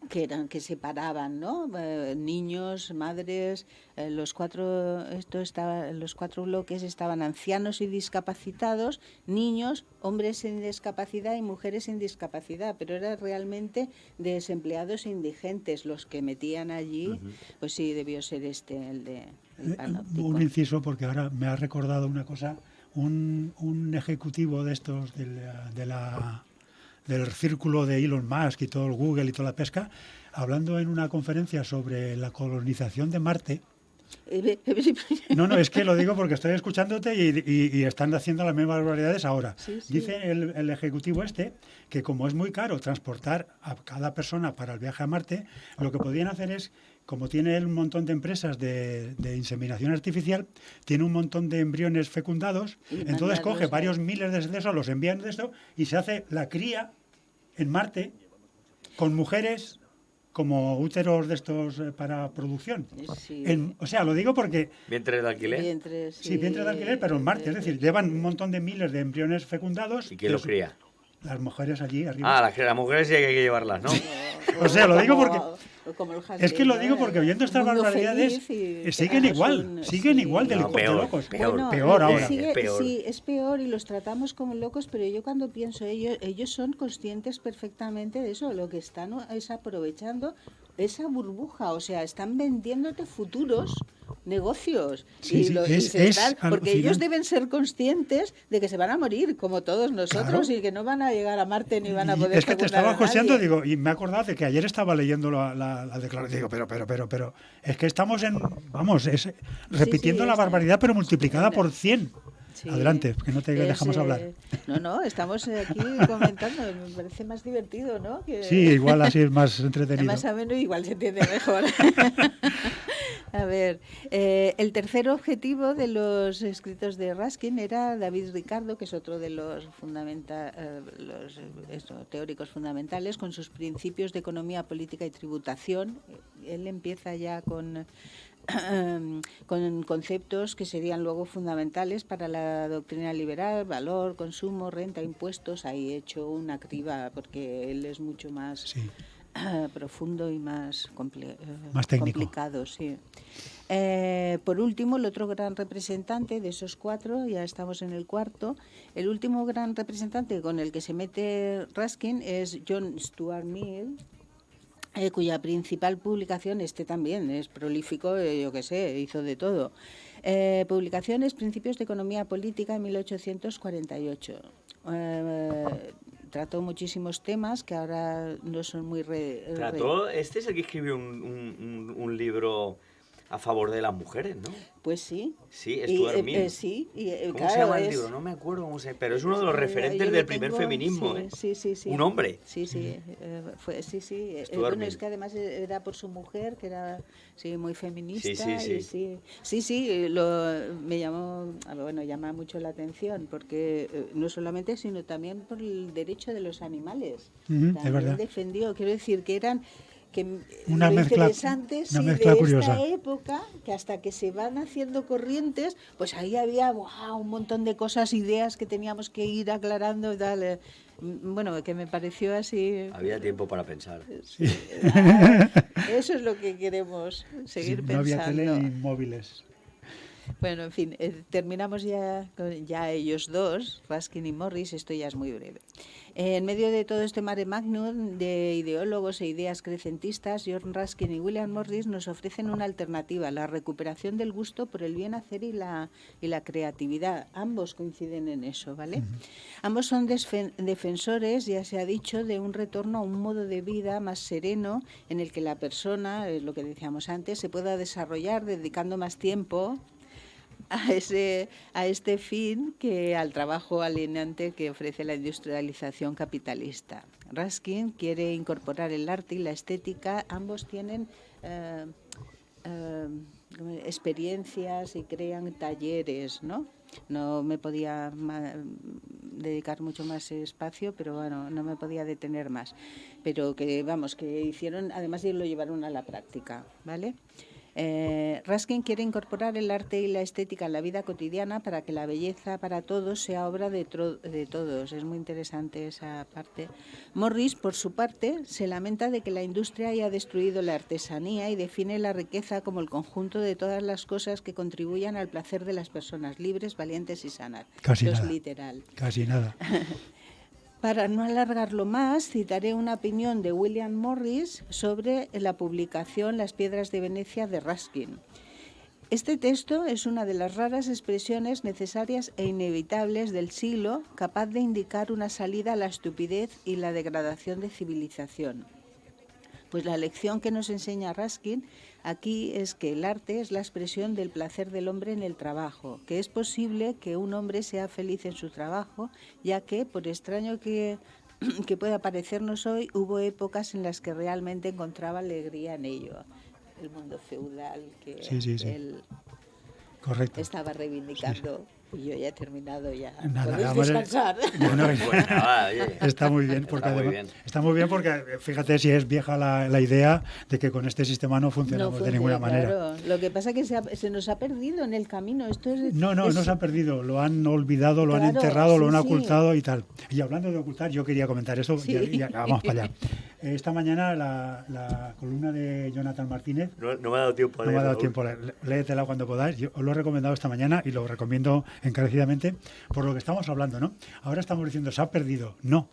que separaban, ¿no? Niños, madres, los cuatro bloques estaban ancianos y discapacitados, niños, hombres sin discapacidad y mujeres sin discapacidad, pero era realmente desempleados e indigentes los que metían allí. Pues sí, debió ser el panóptico. Un inciso, porque ahora me ha recordado una cosa, un ejecutivo de estos del círculo de Elon Musk y todo el Google y toda la pesca, hablando en una conferencia sobre la colonización de Marte. No, es que lo digo porque estoy escuchándote y están haciendo las mismas barbaridades ahora. Sí. Dice el ejecutivo que como es muy caro transportar a cada persona para el viaje a Marte, lo que podrían hacer es, como tiene él un montón de empresas de inseminación artificial, tiene un montón de embriones fecundados, entonces coge varios miles de esos, los envían de esto y se hace la cría en Marte con mujeres como úteros de estos para producción. Sí. O sea, lo digo porque... ¿Vientre de alquiler? Vientre de alquiler, pero en Marte. Es decir, llevan un montón de miles de embriones fecundados. ¿Y quién los cría? Las mujeres allí arriba. Las mujeres sí hay que llevarlas, ¿no? O sea, lo digo porque... Como Es que lo digo porque oyendo estas barbaridades siguen igual de locos. Peor ahora. Sí, es peor y los tratamos como locos, pero yo cuando pienso ellos son conscientes perfectamente de eso. Lo que están es aprovechando esa burbuja, o sea, están vendiéndote futuros negocios. Porque ellos deben ser conscientes de que se van a morir, como todos nosotros, claro, y que no van a llegar a Marte ni van a poder. Es que te estaba escuchando, digo, y me he acordado de que ayer estaba leyendo la declaración, digo, pero es que estamos repitiendo la barbaridad, pero multiplicada por 100. Sí. Adelante, que no te dejamos hablar. No, estamos aquí comentando, me parece más divertido, ¿no? Sí, igual así es más entretenido. Más o menos igual se entiende mejor. A ver, el tercer objetivo de los escritos de Ruskin era David Ricardo, que es otro de los teóricos fundamentales, con sus principios de economía, política y tributación. Él empieza ya con conceptos que serían luego fundamentales para la doctrina liberal: valor, consumo, renta, impuestos. Ahí he hecho una criba porque él es mucho más profundo y más complicado. Sí. Por último, el otro gran representante de esos cuatro, ya estamos en el cuarto, el último gran representante con el que se mete Ruskin es John Stuart Mill, cuya principal publicación, también es prolífico, yo qué sé, hizo de todo. Publicaciones Principios de Economía Política en 1848. Trató muchísimos temas que ahora no son muy... Este es el que escribió un libro a favor de las mujeres, ¿no? Pues sí. Sí, Stuart Mill. Sí. ¿Cómo se llama el libro? No me acuerdo cómo se llama, pero es uno de los referentes del primer feminismo. Sí. Un hombre. Sí. Stuart Mill. Es que además era por su mujer, que era muy feminista. Sí. Llama mucho la atención, porque no solamente, sino también por el derecho de los animales. Es verdad. Defendió, quiero decir, que eran... Una mezcla interesante de curiosa. Esta época, que hasta que se van haciendo corrientes, pues ahí había un montón de cosas, ideas que teníamos que ir aclarando y tal. Bueno, que me pareció así... Había tiempo para pensar. Sí. Eso es lo que queremos seguir pensando. No había tele ni móviles. Bueno, en fin, terminamos ya con ellos dos, Ruskin y Morris. Esto ya es muy breve. En medio de todo este mare magnum de ideólogos e ideas crecentistas, John Ruskin y William Morris nos ofrecen una alternativa: la recuperación del gusto por el bien hacer y la creatividad. Ambos coinciden en eso, ¿vale? Uh-huh. Ambos son defensores, ya se ha dicho, de un retorno a un modo de vida más sereno, en el que la persona, lo que decíamos antes, se pueda desarrollar dedicando más tiempo a este fin que al trabajo alienante que ofrece la industrialización capitalista. Ruskin quiere incorporar el arte y la estética. Ambos tienen experiencias y crean talleres, ¿no? No me podía dedicar mucho más espacio, pero bueno, no me podía detener más. Pero que hicieron, además de lo llevaron a la práctica, ¿vale? Ruskin quiere incorporar el arte y la estética en la vida cotidiana para que la belleza para todos sea obra de todos. Es muy interesante esa parte. Morris, por su parte, se lamenta de que la industria haya destruido la artesanía y define la riqueza como el conjunto de todas las cosas que contribuyan al placer de las personas libres, valientes y sanas. Casi Esto nada. es literal. Casi nada. Para no alargarlo más, citaré una opinión de William Morris sobre la publicación Las piedras de Venecia de Ruskin. Este texto es una de las raras expresiones necesarias e inevitables del siglo, capaz de indicar una salida a la estupidez y la degradación de civilización. Pues la lección que nos enseña Ruskin aquí es que el arte es la expresión del placer del hombre en el trabajo, que es posible que un hombre sea feliz en su trabajo, ya que, por extraño que pueda parecernos hoy, hubo épocas en las que realmente encontraba alegría en ello. El mundo feudal que Sí. él Correcto. estaba reivindicando. Y yo ya he terminado ya. Nada, Podéis vamos a- descansar. Bueno, Bueno, va, oye. está muy bien, porque Está muy además, bien. está muy bien porque fíjate si es vieja la idea de que con este sistema no funcionamos de ninguna manera. Claro. Lo que pasa es que se nos ha perdido en el camino. Esto es, No se ha perdido, lo han olvidado, lo han Claro, enterrado, lo sí, han sí. ocultado y tal. Y hablando de ocultar, yo quería comentar esto Sí. y vamos para allá. Esta mañana la columna de Jonathan Martínez, No me ha dado tiempo a no me ha dado leerlo. tiempo, léetela cuando podáis. Yo os lo he recomendado esta mañana y lo recomiendo encarecidamente por lo que estamos hablando, ¿no? Ahora estamos diciendo, se ha perdido. No,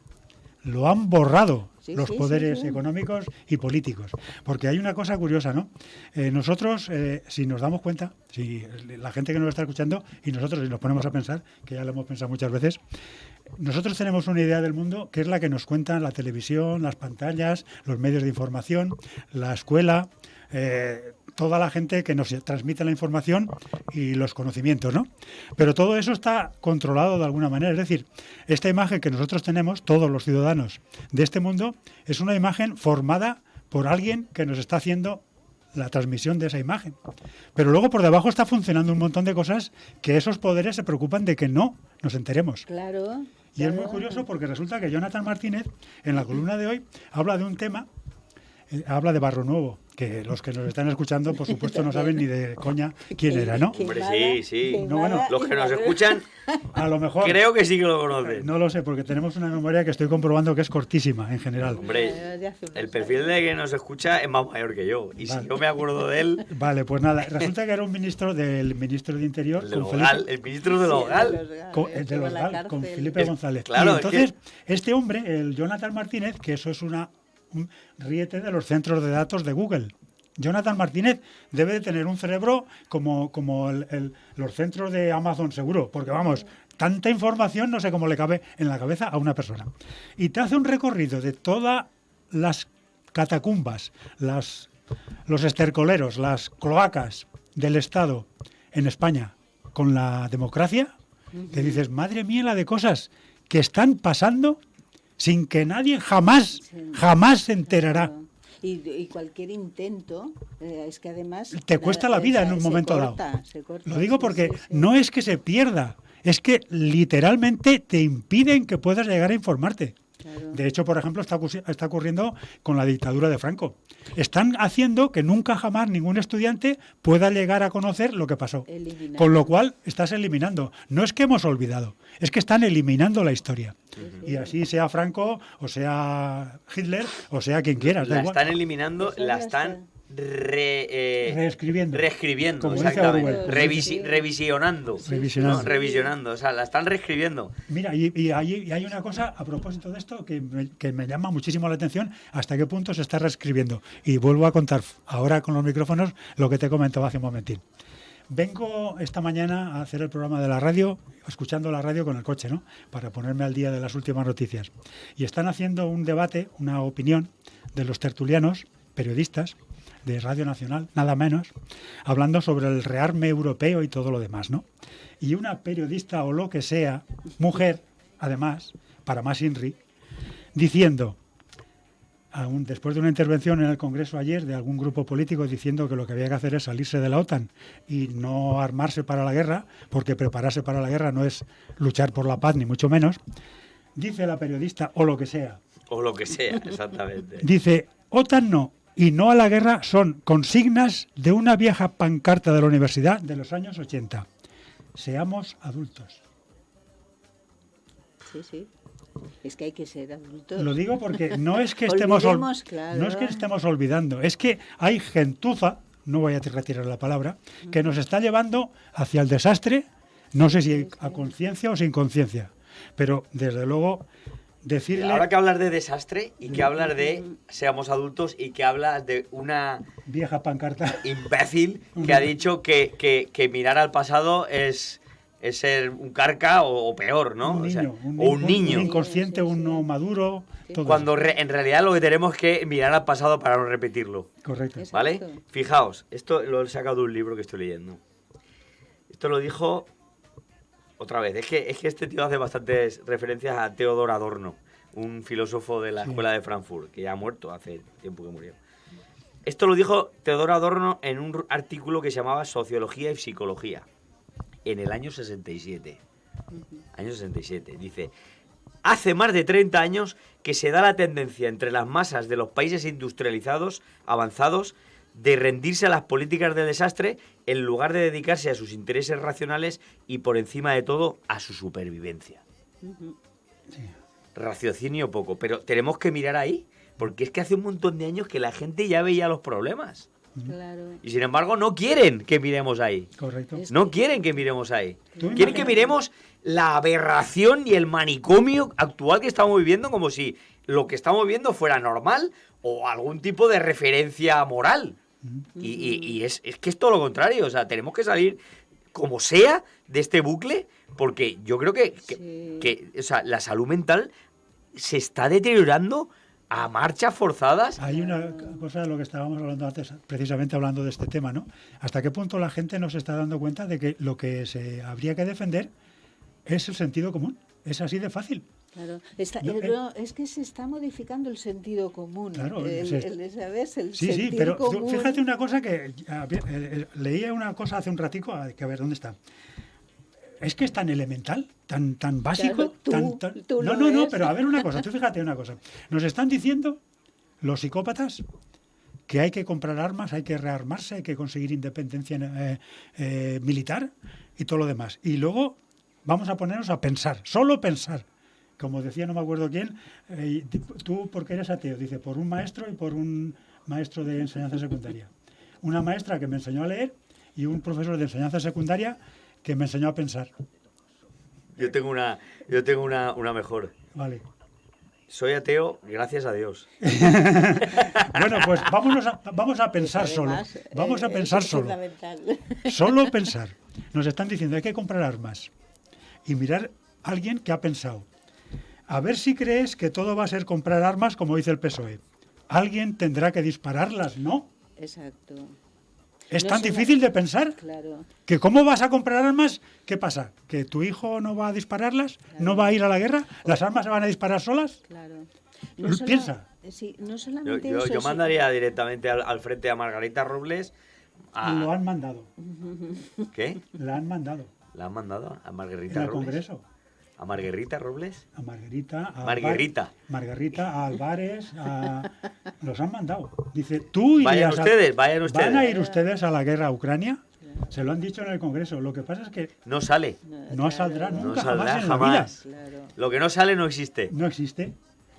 lo han borrado Sí, los sí, poderes sí. económicos y políticos. Porque hay una cosa curiosa, ¿no? Nosotros, si nos damos cuenta, si la gente que nos está escuchando y nosotros, si nos ponemos a pensar, que ya lo hemos pensado muchas veces, nosotros tenemos una idea del mundo que es la que nos cuentan la televisión, las pantallas, los medios de información, la escuela, toda la gente que nos transmite la información y los conocimientos, ¿no? Pero todo eso está controlado de alguna manera. Es decir, esta imagen que nosotros tenemos, todos los ciudadanos de este mundo, es una imagen formada por alguien que nos está haciendo la transmisión de esa imagen. Pero luego por debajo está funcionando un montón de cosas que esos poderes se preocupan de que no nos enteremos. Claro. Y es muy claro. curioso porque resulta que Jonathan Martínez, en la columna de hoy, habla de un tema, habla de Barro Nuevo, que los que nos están escuchando, por supuesto, no saben ni de coña quién era, ¿no? Hombre, Quemada, sí. No, bueno, quemada Los y que nos madre- escuchan, A lo mejor, creo que sí que lo conocen. no lo sé, porque tenemos una memoria que estoy comprobando que es cortísima en general. Hombre, de hace unos el perfil de que nos escucha es más mayor que yo. Y Vale. si yo me acuerdo de él, Vale, pues nada, resulta que era un ministro del ministro de Interior, el del con Hogal, Felipe, el ministro del Sí, Hogal. el de los la GAL, con cárcel. Felipe Es- González. claro, Y es que- entonces, este hombre, el Jonathan Martínez, que eso es un ríete de los centros de datos de Google. Jonathan Martínez debe de tener un cerebro como los centros de Amazon seguro, porque vamos, tanta información no sé cómo le cabe en la cabeza a una persona. Y te hace un recorrido de todas las catacumbas, los estercoleros, las cloacas del Estado en España con la democracia, que dices, madre mía, la de cosas que están pasando sin que nadie jamás se enterará. Claro. Y cualquier intento, es que además... Te cuesta la vida en un momento dado. Se corta, Lo digo sí, porque sí, sí. no es que se pierda, es que literalmente te impiden que puedas llegar a informarte. Claro. De hecho, por ejemplo, está ocurriendo con la dictadura de Franco. Están haciendo que nunca jamás ningún estudiante pueda llegar a conocer lo que pasó. Eliminar. Con lo cual, estás eliminando. No es que hemos olvidado, es que están eliminando la historia. Y así sea Franco, o sea Hitler, o sea quien quieras. da La igual. están eliminando, Eso la ya están Reescribiendo. reescribiendo, Como dice exactamente. Orwell. Revisionando. Revisionando. ¿no? Revisionando, o sea, la están reescribiendo. Mira, y hay una cosa a propósito de esto que me llama muchísimo la atención, hasta qué punto se está reescribiendo. Y vuelvo a contar ahora con los micrófonos lo que te comentaba hace un momentín. Vengo esta mañana a hacer el programa de la radio, escuchando la radio con el coche, ¿no? Para ponerme al día de las últimas noticias. Y están haciendo un debate, una opinión de los tertulianos, periodistas de Radio Nacional, nada menos, hablando sobre el rearme europeo y todo lo demás, ¿no? Y una periodista o lo que sea, mujer, además, para más INRI, diciendo, después de una intervención en el Congreso ayer de algún grupo político diciendo que lo que había que hacer es salirse de la OTAN y no armarse para la guerra, porque prepararse para la guerra no es luchar por la paz, ni mucho menos, dice la periodista, o lo que sea, O lo que sea, exactamente. dice, OTAN no, y no a la guerra son consignas de una vieja pancarta de la universidad de los años 80. Seamos adultos. Sí, sí. Es que hay que ser adultos. Lo digo porque no es que Olvidemos, claro. no es que estemos olvidando, es que hay gentuza, no voy a retirar la palabra, que nos está llevando hacia el desastre, no sé si a conciencia o sin conciencia, pero desde luego decirle... Ahora que hablas de desastre y que hablas de seamos adultos y que hablas de una Vieja pancarta. imbécil que ha dicho que mirar al pasado es ser un carca o peor, ¿no? Un O sea, niño, un niño. un inconsciente, Sí, sí, sí. uno maduro, todo Cuando eso. en realidad lo que tenemos que mirar al pasado para no repetirlo. Correcto. Exacto. ¿Vale? Fijaos, esto lo he sacado de un libro que estoy leyendo. Esto lo dijo otra vez. Es que este tío hace bastantes referencias a Theodor Adorno, un filósofo de la Sí. Escuela de Frankfurt, que ya ha muerto hace tiempo que murió. Esto lo dijo Theodor Adorno en un artículo que se llamaba Sociología y Psicología, en el año 67. Año 67. Dice: hace más de 30 años que se da la tendencia entre las masas de los países industrializados, avanzados, de rendirse a las políticas de desastre en lugar de dedicarse a sus intereses racionales y, por encima de todo, a su supervivencia. Raciocinio poco, pero tenemos que mirar ahí, porque es que hace un montón de años que la gente ya veía los problemas. Claro. Y sin embargo no quieren que miremos ahí. Correcto. Es- No quieren que miremos ahí. Tú Quieren que imagínate. miremos la aberración y el manicomio actual que estamos viviendo, como si lo que estamos viendo fuera normal o algún tipo de referencia moral. Y es que es todo lo contrario. O sea, tenemos que salir como sea de este bucle, porque yo creo que, o sea, la salud mental se está deteriorando a marchas forzadas. Hay una cosa de lo que estábamos hablando antes, precisamente hablando de este tema, ¿no? ¿Hasta qué punto la gente no se está dando cuenta de que lo que se habría que defender es el sentido común? Es así de fácil. Claro. Es que se está modificando el sentido común. Claro, ¿Sabes? El Sí, sí, sentido pero común. fíjate una cosa que... leía una cosa hace un ratico, que a ver, ¿dónde está? Es que es tan elemental, tan básico. Claro, tú No, lo no, no, ves. pero a ver una cosa, tú fíjate una cosa. Nos están diciendo los psicópatas que hay que comprar armas, hay que rearmarse, hay que conseguir independencia militar y todo lo demás. Y luego vamos a ponernos a pensar, solo pensar. Como decía, no me acuerdo quién, tú porque eres ateo, dice, por un maestro y por un maestro de enseñanza secundaria. Una maestra que me enseñó a leer y un profesor de enseñanza secundaria que me enseñó a pensar. Yo tengo una mejor. Vale. Soy ateo, gracias a Dios. Bueno, pues vamos a pensar solo. Además, Vamos a pensar es solo. fundamental. Solo pensar. Nos están diciendo hay que comprar armas. Y mirar a alguien que ha pensado. A ver si crees que todo va a ser comprar armas como dice el PSOE. Alguien tendrá que dispararlas, ¿no? Exacto. Es No tan es una- difícil de pensar Claro. que cómo vas a comprar armas. ¿Qué pasa? ¿Que tu hijo no va a dispararlas? ¿No va a ir a la guerra? ¿Las armas se van a disparar solas? Claro. Piensa. Sí, no Yo, solamente yo- eso. yo mandaría directamente al frente a Margarita Robles. Lo han mandado. ¿Qué? La han mandado. ¿La han mandado a En Margarita el Robles? Congreso. ¿A Margarita Robles? A Margarita. A Margarita. Margarita, a Álvarez, los han mandado. Dice, tú Vayan irías ustedes, vayan ustedes. ¿Van a ir ustedes a la guerra a Ucrania? Se lo han dicho en el Congreso. Lo que pasa es que No sale. no saldrá No nunca saldrá jamás en la jamás. vida. Claro. Lo que no sale no existe. No existe.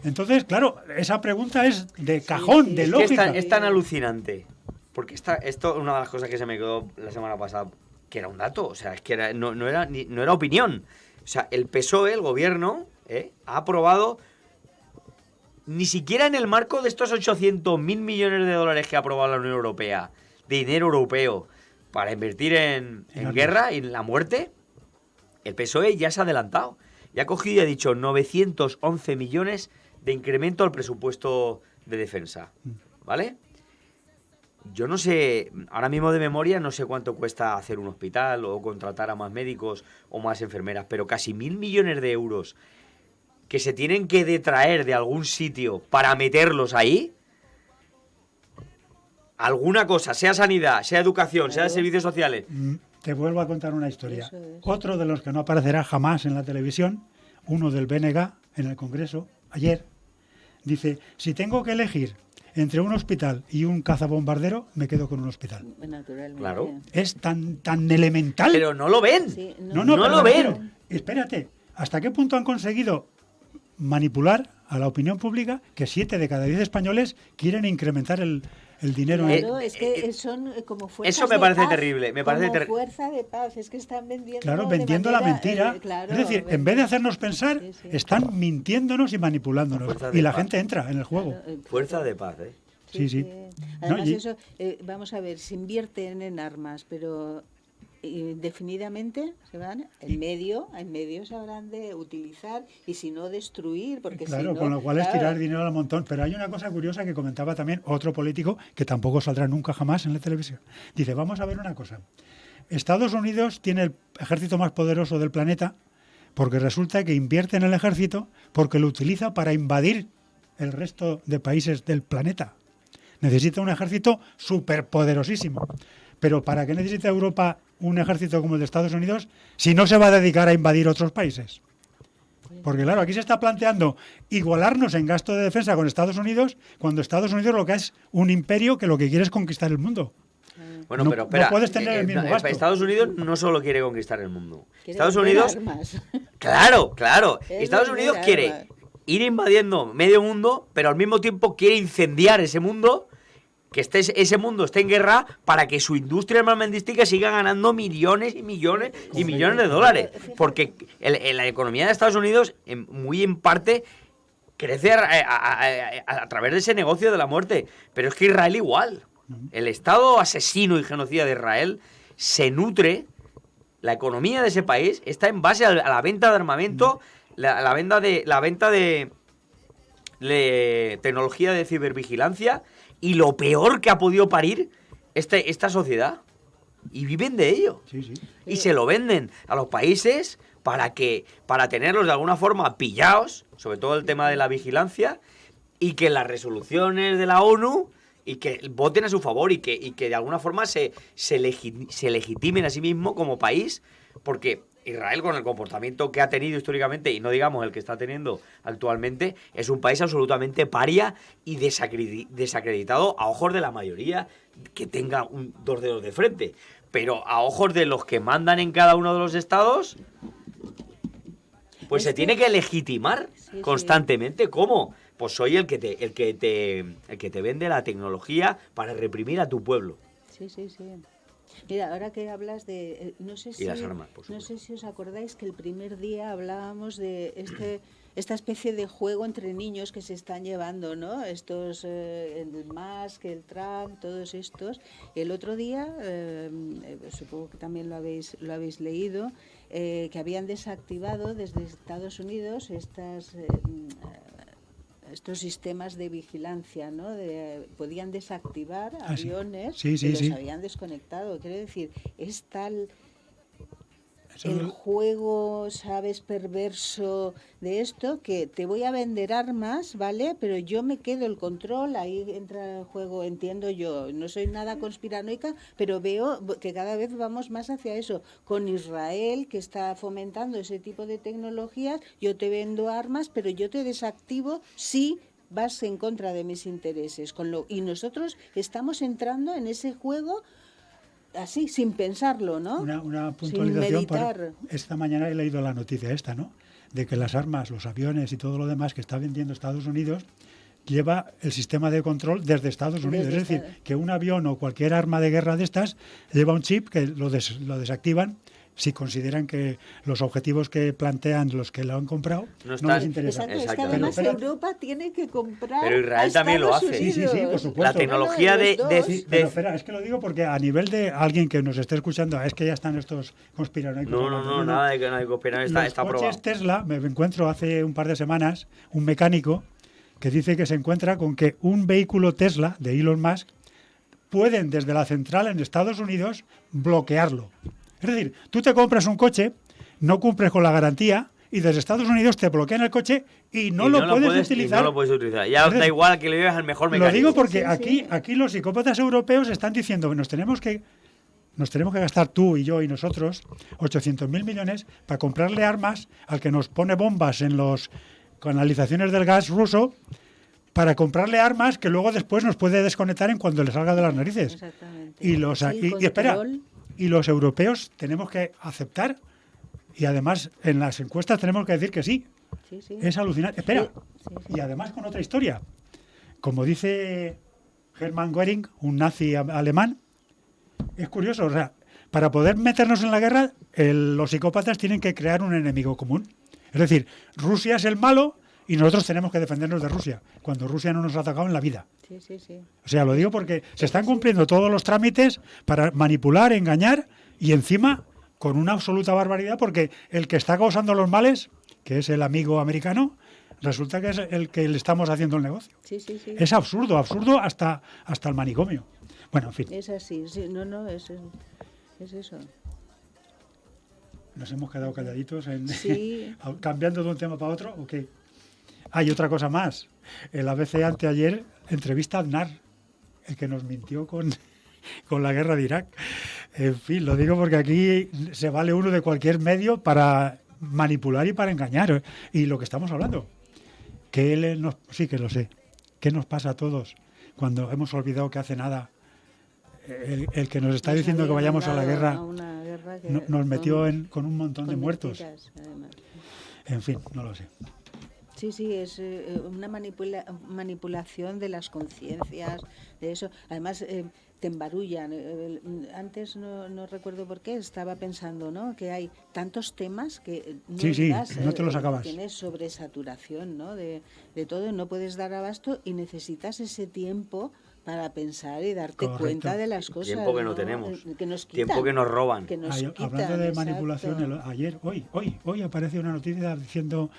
Entonces, claro, esa pregunta es de cajón, sí. de Es Es que lógica. es tan alucinante. Porque esto es una de las cosas que se me quedó la semana pasada, que era un dato. O sea, es que no era opinión. O sea, el PSOE, el gobierno, ha aprobado, ni siquiera en el marco de estos 800.000 millones de dólares que ha aprobado la Unión Europea, de dinero europeo, para invertir en armas. guerra y en la muerte, el PSOE ya se ha adelantado. Y ha cogido y ha dicho 911 millones de incremento al presupuesto de defensa. ¿Vale? Yo no sé, ahora mismo de memoria no sé cuánto cuesta hacer un hospital o contratar a más médicos o más enfermeras, pero casi 1.000 millones de euros que se tienen que detraer de algún sitio para meterlos ahí. Alguna cosa, sea sanidad, sea educación, sea servicios sociales. Te vuelvo a contar una historia. Eso es. Otro de los que no aparecerá jamás en la televisión, uno del BNG en el Congreso, ayer, dice, si tengo que elegir entre un hospital y un cazabombardero, me quedo con un hospital. Naturalmente. Claro. Es tan elemental. Pero no lo ven. Sí, No, no pero lo me ven. refiero, espérate, ¿hasta qué punto han conseguido manipular a la opinión pública que 7 de cada 10 españoles quieren incrementar el dinero? Claro, es que son como fuerzas eso me de parece paz, terrible, me parece como fuerza de paz, es que están vendiendo Claro, de vendiendo la manera, mentira. claro, Es decir, en vez de hacernos pensar, Sí, sí. están mintiéndonos y manipulándonos. Fuerza de Y la paz. gente entra en el juego. Fuerza de paz, ¿eh? Sí. Además, No, y- eso, vamos a ver, se invierten en armas, pero indefinidamente se van en medio se habrán de utilizar y si no destruir, porque Claro, si no, con lo cual es claro, tirar dinero al montón. Pero hay una cosa curiosa que comentaba también otro político que tampoco saldrá nunca jamás en la televisión. Dice, vamos a ver una cosa. Estados Unidos tiene el ejército más poderoso del planeta porque resulta que invierte en el ejército porque lo utiliza para invadir el resto de países del planeta. Necesita un ejército superpoderosísimo. Pero ¿para qué necesita Europa un ejército como el de Estados Unidos si no se va a dedicar a invadir otros países? Porque claro, aquí se está planteando igualarnos en gasto de defensa con Estados Unidos cuandoEstados Unidos lo que es un imperio que lo que quiere es conquistar el mundo. Bueno, No- pero no espera. puedes tener el mismo gasto. Estados Unidos no solo quiere conquistar el mundo. quiere Estados vender Unidos, armas. claro. Es Estados vender Unidos quiere armas. ir invadiendo medio mundo, pero al mismo tiempo quiere incendiar ese mundo, que ese mundo esté en guerra para que su industria armamentística siga ganando millones y millones y millones de dólares. Porque la economía de Estados Unidos, muy en parte, crece a través de ese negocio de la muerte. Pero es que Israel igual. El Estado asesino y genocida de Israel se nutre, la economía de ese país está en base a la venta de armamento, la venta de tecnología de cibervigilancia y lo peor que ha podido parir esta sociedad. Y viven de ello. Sí. Y se lo venden a los países para tenerlos de alguna forma pillados, sobre todo el tema de la vigilancia, y que las resoluciones de la ONU y que voten a su favor y que de alguna forma se legitimen a sí mismo como país, porque Israel, con el comportamiento que ha tenido históricamente, y no digamos el que está teniendo actualmente, es un país absolutamente paria y desacreditado a ojos de la mayoría que tenga dos dedos de frente. Pero a ojos de los que mandan en cada uno de los estados, pues se tiene que legitimar Sí. constantemente. ¿Cómo? Pues soy el que te vende la tecnología para reprimir a tu pueblo. Sí. Mira, ahora que hablas de... no sé si, las armas, por no supuesto. sé si os acordáis que el primer día hablábamos de esta especie de juego entre niños que se están llevando, ¿no? Estos, el Musk, el Trump, todos estos. El otro día, supongo que también lo habéis leído, que habían desactivado desde Estados Unidos estos sistemas de vigilancia, ¿no? Podían desactivar Ah, sí. aviones Sí, que los sí. habían desconectado. Quiero decir, es tal Eso- el juego, ¿sabes?, perverso de esto, que te voy a vender armas, ¿vale? Pero yo me quedo el control, ahí entra el juego, entiendo yo. No soy nada conspiranoica, pero veo que cada vez vamos más hacia eso. Con Israel, que está fomentando ese tipo de tecnologías, yo te vendo armas, pero yo te desactivo si vas en contra de mis intereses. Y nosotros estamos entrando en ese juego así, sin pensarlo, ¿no? Una Sin puntualización. meditar. Esta mañana he leído la noticia esta, ¿no? De que las armas, los aviones y todo lo demás que está vendiendo Estados Unidos lleva el sistema de control desde Estados Unidos. Desde Es decir, Estados- que un avión o cualquier arma de guerra de estas lleva un chip que lo desactivan si consideran que los objetivos que plantean los que lo han comprado No no, está- les interesa. Exacto, es que Exactamente. además Pero espérate. Europa tiene que comprar. Pero Israel a también lo Estados hace. Sí, sí, sí, Unidos. por supuesto. La tecnología Bueno, de los dos. Sí, pero espera, es que lo digo porque a nivel de alguien que nos esté escuchando, es que ya están estos conspiranoicos. No, hablando, nada de que nadie conspira, está Los aprobado. coches Tesla, me encuentro hace un par de semanas un mecánico que dice que se encuentra con que un vehículo Tesla de Elon Musk pueden desde la central en Estados Unidos bloquearlo. Es decir, tú te compras un coche, no cumples con la garantía y desde Estados Unidos te bloquean el coche y no, lo puedes utilizar. Y no lo puedes utilizar. Ya Es decir, da igual que lo lleves al mejor Lo mecánico. digo porque Sí, sí. aquí los psicópatas europeos están diciendo que nos tenemos que gastar tú y yo y nosotros 800.000 millones para comprarle armas al que nos pone bombas en los canalizaciones del gas ruso para comprarle armas que luego después nos puede desconectar en cuando le salga de las narices. Exactamente. Y los, Sí, y espera, control. y los europeos tenemos que aceptar, y además en las encuestas tenemos que decir que sí. Sí, sí. Es alucinante. Espera, Sí, sí. y además con otra historia. Como dice Hermann Göring, un nazi alemán, es curioso, o sea, para poder meternos en la guerra, los psicópatas tienen que crear un enemigo común. Es decir, Rusia es el malo y nosotros tenemos que defendernos de Rusia, cuando Rusia no nos ha atacado en la vida. Sí, sí, sí. O sea, lo digo porque se están cumpliendo todos los trámites para manipular, engañar y encima con una absoluta barbaridad, porque el que está causando los males, que es el amigo americano, resulta que es el que le estamos haciendo el negocio. Sí, sí, sí. Es absurdo, absurdo hasta el manicomio. Bueno, en fin, Es así, sí, no, es eso. nos hemos quedado calladitos Sí. cambiando de un tema para otro. ¿O qué? Hay otra cosa más. El ABC anteayer entrevista a Aznar, el que nos mintió con la guerra de Irak. En fin, lo digo porque aquí se vale uno de cualquier medio para manipular y para engañar. Y lo que estamos hablando, sí que lo sé, ¿qué nos pasa a todos cuando hemos olvidado que hace nada el que nos está diciendo que vayamos a la guerra A una guerra que nos metió con un montón de con muertos? mentiras, además. En fin, no lo sé. Sí, sí, es una manipulación de las conciencias, de eso. Además, te embarullan. Antes no recuerdo por qué, estaba pensando, ¿no?, que hay tantos temas que no, Sí, no te los acabas. Tienes sobresaturación, ¿no?, de todo, no puedes dar abasto y necesitas ese tiempo para pensar y darte Correcto. cuenta de las cosas. Tiempo que no tenemos. Que nos quitan. Tiempo que nos roban. Que nos Hablando quitan, de exacto. manipulación, hoy aparece una noticia diciendo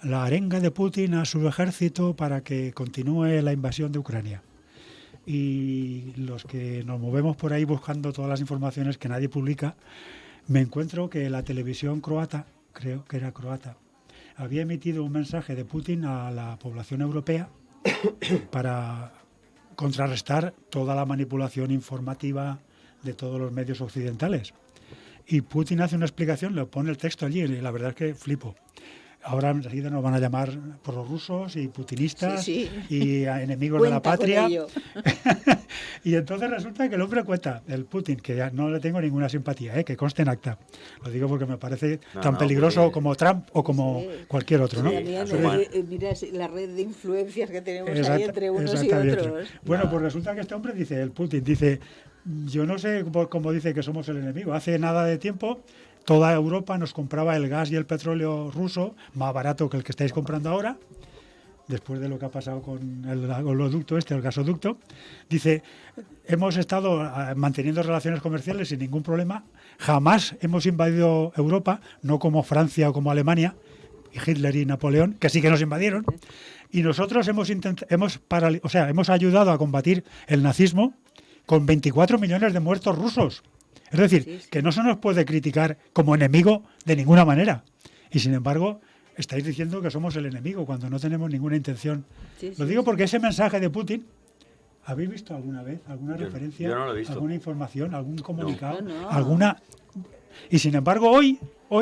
la arenga de Putin a su ejército para que continúe la invasión de Ucrania. Y los que nos movemos por ahí buscando todas las informaciones que nadie publica, me encuentro que la televisión croata, creo que era croata, había emitido un mensaje de Putin a la población europea para contrarrestar toda la manipulación informativa de todos los medios occidentales. Y Putin hace una explicación, le pone el texto allí, y la verdad es que flipo. Ahora enseguida nos van a llamar prorrusos y putinistas Sí, y a enemigos de la Cuenta con patria. ello. Y entonces resulta que el hombre cuenta, el Putin, que ya no le tengo ninguna simpatía, que conste en acta. Lo digo porque me parece tan peligroso porque- como Trump o como Sí. cualquier otro, ¿no? Sí, también, Asuman. mira la red de influencias que tenemos ahí Exacta- entre unos y exactamente. otros. Bueno, pues resulta que este hombre dice, el Putin dice, yo no sé cómo dice que somos el enemigo. Hace nada de tiempo toda Europa nos compraba el gas y el petróleo ruso más barato que el que estáis comprando ahora, después de lo que ha pasado con el oleoducto el gasoducto. Dice, hemos estado manteniendo relaciones comerciales sin ningún problema, jamás hemos invadido Europa, no como Francia o como Alemania, y Hitler y Napoleón, que sí que nos invadieron, y nosotros hemos ayudado a combatir el nazismo con 24 millones de muertos rusos. Es decir, Sí, sí. que no se nos puede criticar como enemigo de ninguna manera. Y sin embargo, estáis diciendo que somos el enemigo cuando no tenemos ninguna intención. Sí, Lo sí, digo sí. porque ese mensaje de Putin, ¿habéis visto alguna vez alguna Yo- referencia, yo no lo he visto. alguna información, algún comunicado, No. alguna? Y sin embargo, hoy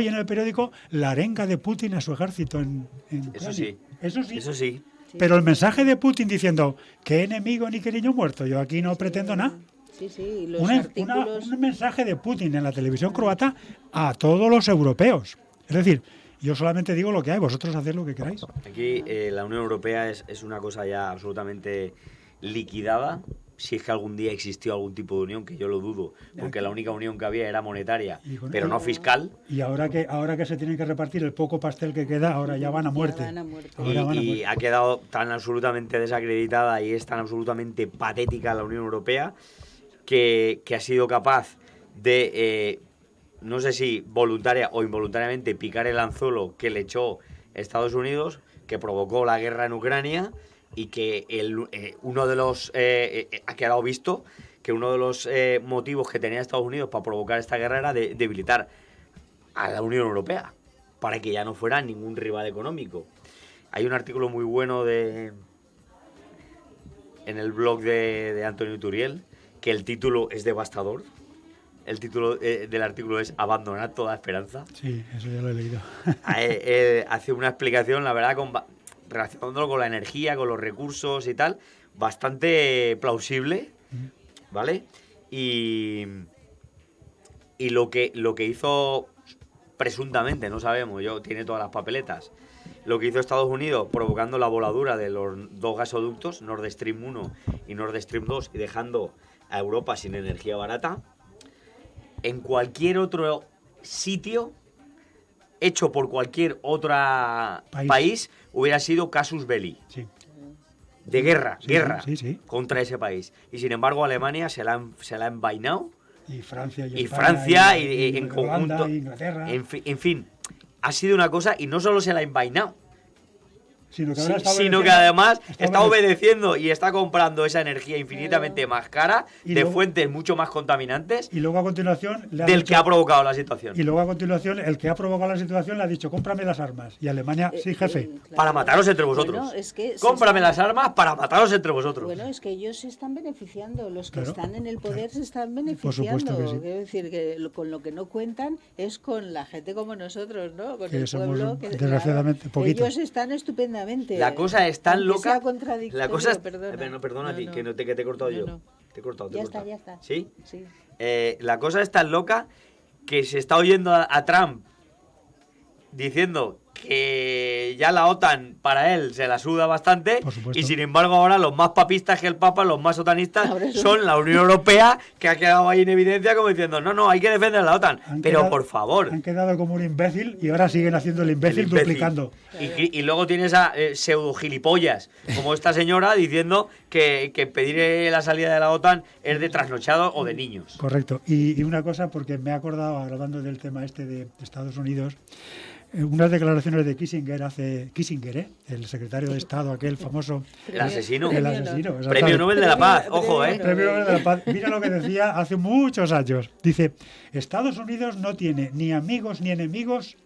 en el periódico, la arenga de Putin a su ejército en Eso Ucrania. sí. Eso sí. Eso sí. Pero el mensaje de Putin diciendo, ¿qué enemigo ni qué niño muerto? Yo aquí no pretendo nada. Sí, sí, y los Un artículos... mensaje de Putin en la televisión croata a todos los europeos. Es decir, yo solamente digo lo que hay, vosotros haced lo que queráis. Aquí la Unión Europea es una cosa ya absolutamente liquidada. Si es que algún día existió algún tipo de unión, que yo lo dudo, porque la única unión que había era monetaria, Y con- pero no fiscal. Y ahora que se tienen que repartir el poco pastel que queda, ahora ya van a muerte. van a muerte. Ahora van a Y muerte. ha quedado tan absolutamente desacreditada y es tan absolutamente patética la Unión Europea que ha sido capaz de, no sé si voluntaria o involuntariamente, picar el anzuelo que le echó Estados Unidos, que provocó la guerra en Ucrania y que uno de los ha quedado visto que uno de los motivos que tenía Estados Unidos para provocar esta guerra era debilitar a la Unión Europea para que ya no fuera ningún rival económico. Hay un artículo muy bueno en el blog de Antonio Turiel, que el título es devastador. El título del artículo es Abandonar toda esperanza. Sí, eso ya lo he leído. Hace una explicación, la verdad, relacionándolo con la energía, con los recursos y tal, bastante plausible, ¿vale? Y lo que hizo presuntamente, no sabemos, tiene todas las papeletas, lo que hizo Estados Unidos provocando la voladura de los dos gasoductos, Nord Stream 1 y Nord Stream 2, y dejando a Europa sin energía barata, en cualquier otro sitio, hecho por cualquier otro país, hubiera sido casus belli. Sí. De guerra, Sí, guerra sí. contra ese país. Y sin embargo Alemania se la ha envainado. Y Francia Y España, Francia y en Holanda, conjunto. Inglaterra. En fin, ha sido una cosa, y no solo se la ha envainado, Sino que, ahora está sino que obedeciendo- además está obedeciendo. obedeciendo y está comprando esa energía infinitamente más cara, Y de luego- fuentes mucho más contaminantes, Y luego a continuación le ha del dicho- que ha provocado la situación. Y luego a continuación el que ha provocado la situación le ha dicho, cómprame las armas. Y Alemania, sí, jefe. Claro. Para mataros entre vosotros. Bueno, es que se Cómprame están- las armas para mataros entre vosotros. Bueno, es que ellos se están beneficiando, los que Claro, están en el poder claro. se están Por beneficiando. supuesto que sí. Quiero decir que con lo que no cuentan es con la gente como nosotros, ¿no? Con Que el somos, pueblo. Que, desgraciadamente, poquitos. Ellos están estupendamente. La cosa es tan Aunque loca. sea contradictorio, La cosa es. perdona. Perdona a ti, No, que, no. que te he cortado No, yo. no. Te he cortado, te he Ya cortado. está, ya está. ¿Sí? Sí. La cosa es tan loca que se está oyendo a Trump diciendo que ya la OTAN para él se la suda bastante, Por supuesto. y sin embargo ahora los más papistas que el Papa, los más otanistas, Ahora son la Unión Europea, que ha quedado ahí en evidencia como diciendo no, hay que defender a la OTAN. Han Pero quedado- por favor. Han quedado como un imbécil y ahora siguen haciendo el imbécil, El imbécil. duplicando. Y luego tienes a pseudo gilipollas, como esta señora diciendo que pedir la salida de la OTAN es de trasnochado o de niños. Correcto. Y una cosa, porque me he acordado, hablando del tema este de Estados Unidos, unas declaraciones de Kissinger el secretario de Estado, aquel famoso El asesino. el Premio asesino, Nobel. exactamente. Premio Nobel de la Paz, Premio ojo, Nobel. Premio Nobel de la Paz. Mira lo que decía hace muchos años. Dice, Estados Unidos no tiene ni amigos ni enemigos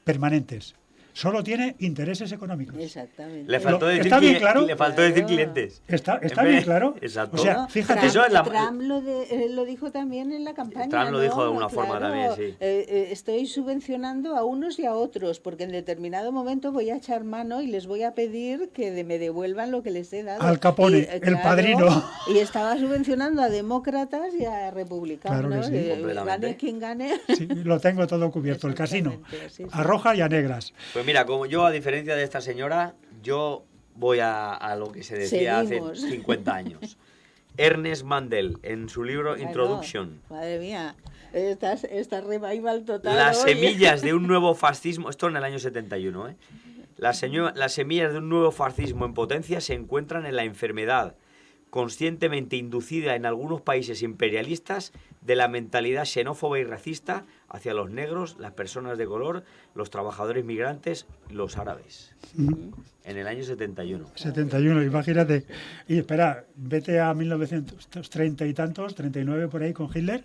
permanentes. Solo tiene intereses económicos. Exactamente. Le faltó decir, ¿Está bien claro? le faltó decir Claro. clientes. ¿Está En vez- bien claro? Exacto. O sea, No, fíjate. Trump, Eso es la- Trump lo dijo también en la campaña. Trump lo ¿no? dijo de alguna forma también, sí. Estoy subvencionando a unos y a otros, porque en determinado momento voy a echar mano y les voy a pedir que me devuelvan lo que les he dado. Al Capone, Y, el padrino. Y estaba subvencionando a demócratas y a republicanos. Claro que sí. Completamente. Gane quien gane. Sí, lo tengo todo cubierto, el casino. Exactamente, sí, sí. A roja y a negras. Pues mira, como yo, a diferencia de esta señora, yo voy a lo que se decía Seguimos. hace 50 años. Ernest Mandel, en su libro Bueno, Introduction, madre mía, esta revival total. las hoy. semillas de un nuevo fascismo, esto en el año 71, ¿eh? Las semillas de un nuevo fascismo en potencia se encuentran en la enfermedad conscientemente inducida en algunos países imperialistas de la mentalidad xenófoba y racista hacia los negros, las personas de color, los trabajadores migrantes, los árabes. En el año 71. 71, imagínate. Y espera, vete a 1930 y tantos, 39 por ahí con Hitler.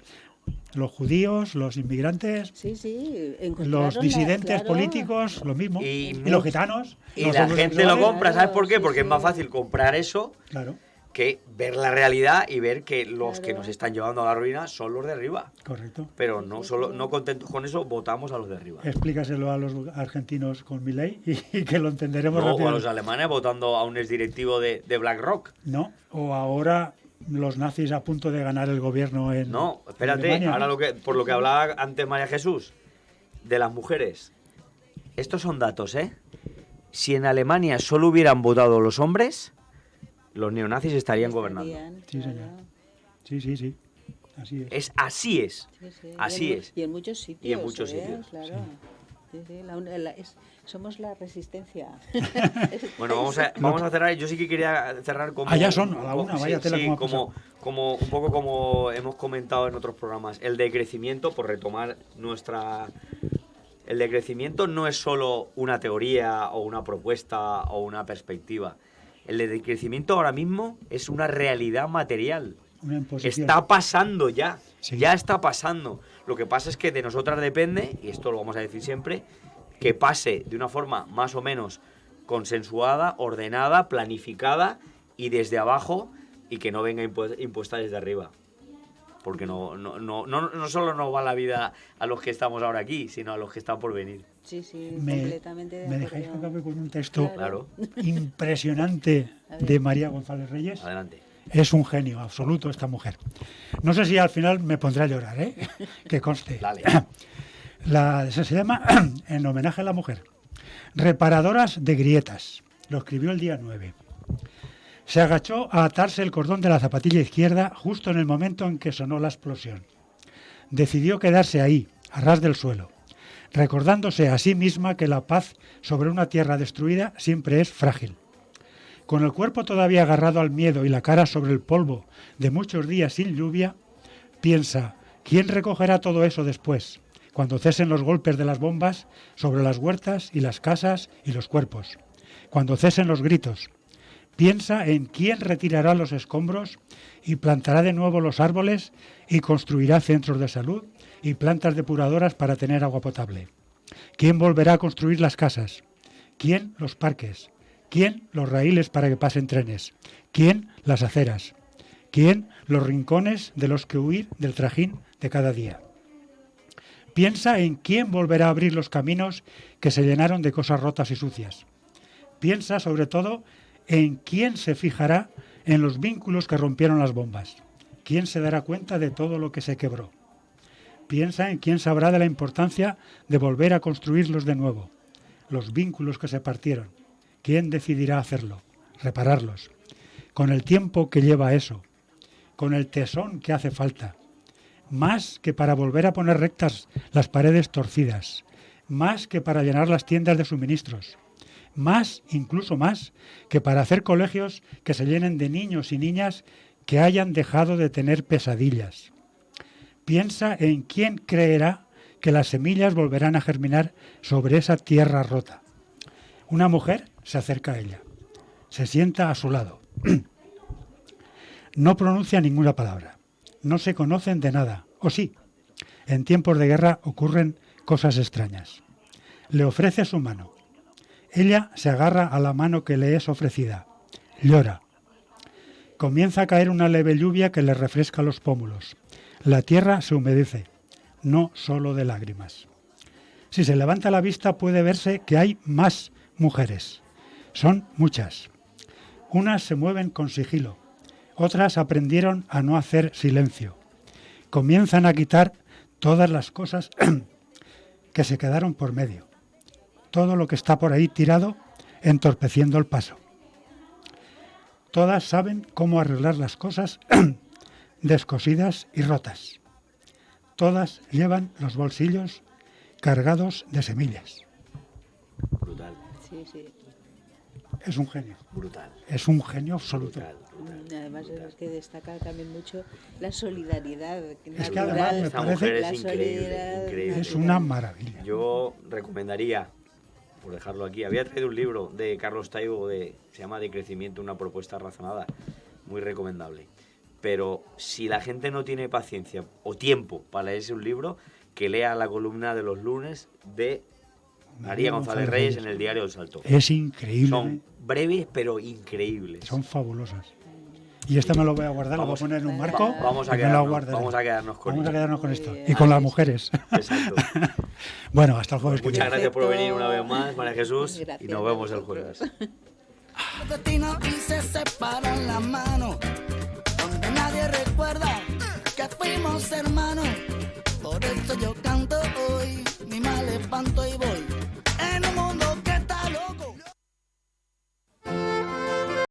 Los judíos, los inmigrantes, Sí, sí. los encontraron disidentes claro. políticos, lo mismo. Y Y los gitanos. Y los la gente lo homosexuales. compra, ¿sabes por qué? Sí, Porque es sí. más fácil comprar eso Claro, que ver la realidad y ver que los que Claro. nos están llevando a la ruina son los de arriba. correcto. Pero no contentos con eso, votamos a los de arriba. Explícaselo a los argentinos con mi ley y que lo entenderemos No, o a rápidamente. los alemanes votando a un exdirectivo de BlackRock. No, o ahora los nazis a punto de ganar el gobierno en No, en espérate, Alemania, ahora ¿no? por lo que hablaba antes María Jesús, de las mujeres. Estos son datos, ¿eh? Si en Alemania solo hubieran votado los hombres, los neonazis estarían gobernando. Sí, señor. Sí. Así es. Así es. Sí, sí. Así es. Y en muchos sitios. Y en muchos sitios. Claro. Sí, sí, somos la resistencia. Bueno, vamos a cerrar. Yo sí que quería cerrar como... Ah, ya son, a la una, sí, vaya tela sí, como ha como un poco como hemos comentado en otros programas. El decrecimiento, por retomar nuestra... El decrecimiento no es solo una teoría o una propuesta o una perspectiva. El decrecimiento ahora mismo es una realidad material. Una imposición. Está pasando ya. Sí. Ya está pasando. Lo que pasa es que de nosotras depende, y esto lo vamos a decir siempre, que pase de una forma más o menos consensuada, ordenada, planificada y desde abajo, y que no venga impuesta desde arriba. porque no solo nos va la vida a los que estamos ahora aquí, sino a los que están por venir. Sí, sí, Me completamente de dejáis que acuerdo. acabe con un texto Claro, impresionante A ver. de María González Reyes. adelante. Es un genio absoluto esta mujer. No sé si al final me pondré a llorar, ¿eh? Que conste. Dale. Se llama, en homenaje a la mujer, Reparadoras de grietas. Lo escribió el día 9. Se agachó a atarse el cordón de la zapatilla izquierda justo en el momento en que sonó la explosión. Decidió quedarse ahí, a ras del suelo, recordándose a sí misma que la paz sobre una tierra destruida siempre es frágil. Con el cuerpo todavía agarrado al miedo y la cara sobre el polvo de muchos días sin lluvia, piensa, ¿quién recogerá todo eso después, cuando cesen los golpes de las bombas sobre las huertas y las casas y los cuerpos? Cuando cesen los gritos. Piensa en quién retirará los escombros y plantará de nuevo los árboles y construirá centros de salud y plantas depuradoras para tener agua potable. ¿Quién volverá a construir las casas? ¿Quién los parques? ¿Quién los raíles para que pasen trenes? ¿Quién las aceras? ¿Quién los rincones de los que huir del trajín de cada día? Piensa en quién volverá a abrir los caminos que se llenaron de cosas rotas y sucias. Piensa sobre todo en quién se fijará en los vínculos que rompieron las bombas. ¿Quién se dará cuenta de todo lo que se quebró? Piensa en quién sabrá de la importancia de volver a construirlos de nuevo. Los vínculos que se partieron. ¿Quién decidirá hacerlo? Repararlos. Con el tiempo que lleva eso. Con el tesón que hace falta. Más que para volver a poner rectas las paredes torcidas. Más que para llenar las tiendas de suministros. Más, incluso más, que para hacer colegios que se llenen de niños y niñas que hayan dejado de tener pesadillas. Piensa en quién creerá que las semillas volverán a germinar sobre esa tierra rota. Una mujer se acerca a ella, se sienta a su lado. No pronuncia ninguna palabra, no se conocen de nada, o sí, en tiempos de guerra ocurren cosas extrañas. Le ofrece su mano. Ella se agarra a la mano que le es ofrecida. Llora. Comienza a caer una leve lluvia que le refresca los pómulos. La tierra se humedece, no solo de lágrimas. Si se levanta la vista puede verse que hay más mujeres. Son muchas. Unas se mueven con sigilo. Otras aprendieron a no hacer silencio. Comienzan a quitar todas las cosas que se quedaron por medio. Todo lo que está por ahí tirado, entorpeciendo el paso. Todas saben cómo arreglar las cosas descosidas y rotas. Todas llevan los bolsillos cargados de semillas. Brutal, Sí, sí. Es un genio. brutal, Es un genio absoluto. brutal. Además es que destaca también mucho la solidaridad Es que además me Esta parece- mujer es la increíble, solidaridad increíble. Es una maravilla. Yo recomendaría, por dejarlo aquí, había traído un libro de Carlos Taibo, se llama De crecimiento, una propuesta razonada, muy recomendable. Pero si la gente no tiene paciencia o tiempo para leerse un libro, que lea la columna de los lunes de María González Reyes en el Diario del Salto. Es increíble. Son breves pero increíbles. Son fabulosas. Y esta me lo voy a guardar, lo voy a poner en un marco. Vamos a y me lo quedarnos, guardaré. vamos a quedarnos con Vamos a ello. quedarnos con esto. Muy Y bien. con las mujeres. Exacto. Bueno, hasta el jueves que Muchas viene. gracias por Perfecto. venir una vez más, María Jesús, y Gracias nos a vemos el vosotros. jueves. destino y se separan las manos, donde nadie recuerda que fuimos hermanos. Por eso yo canto hoy, mi mal espanto y voy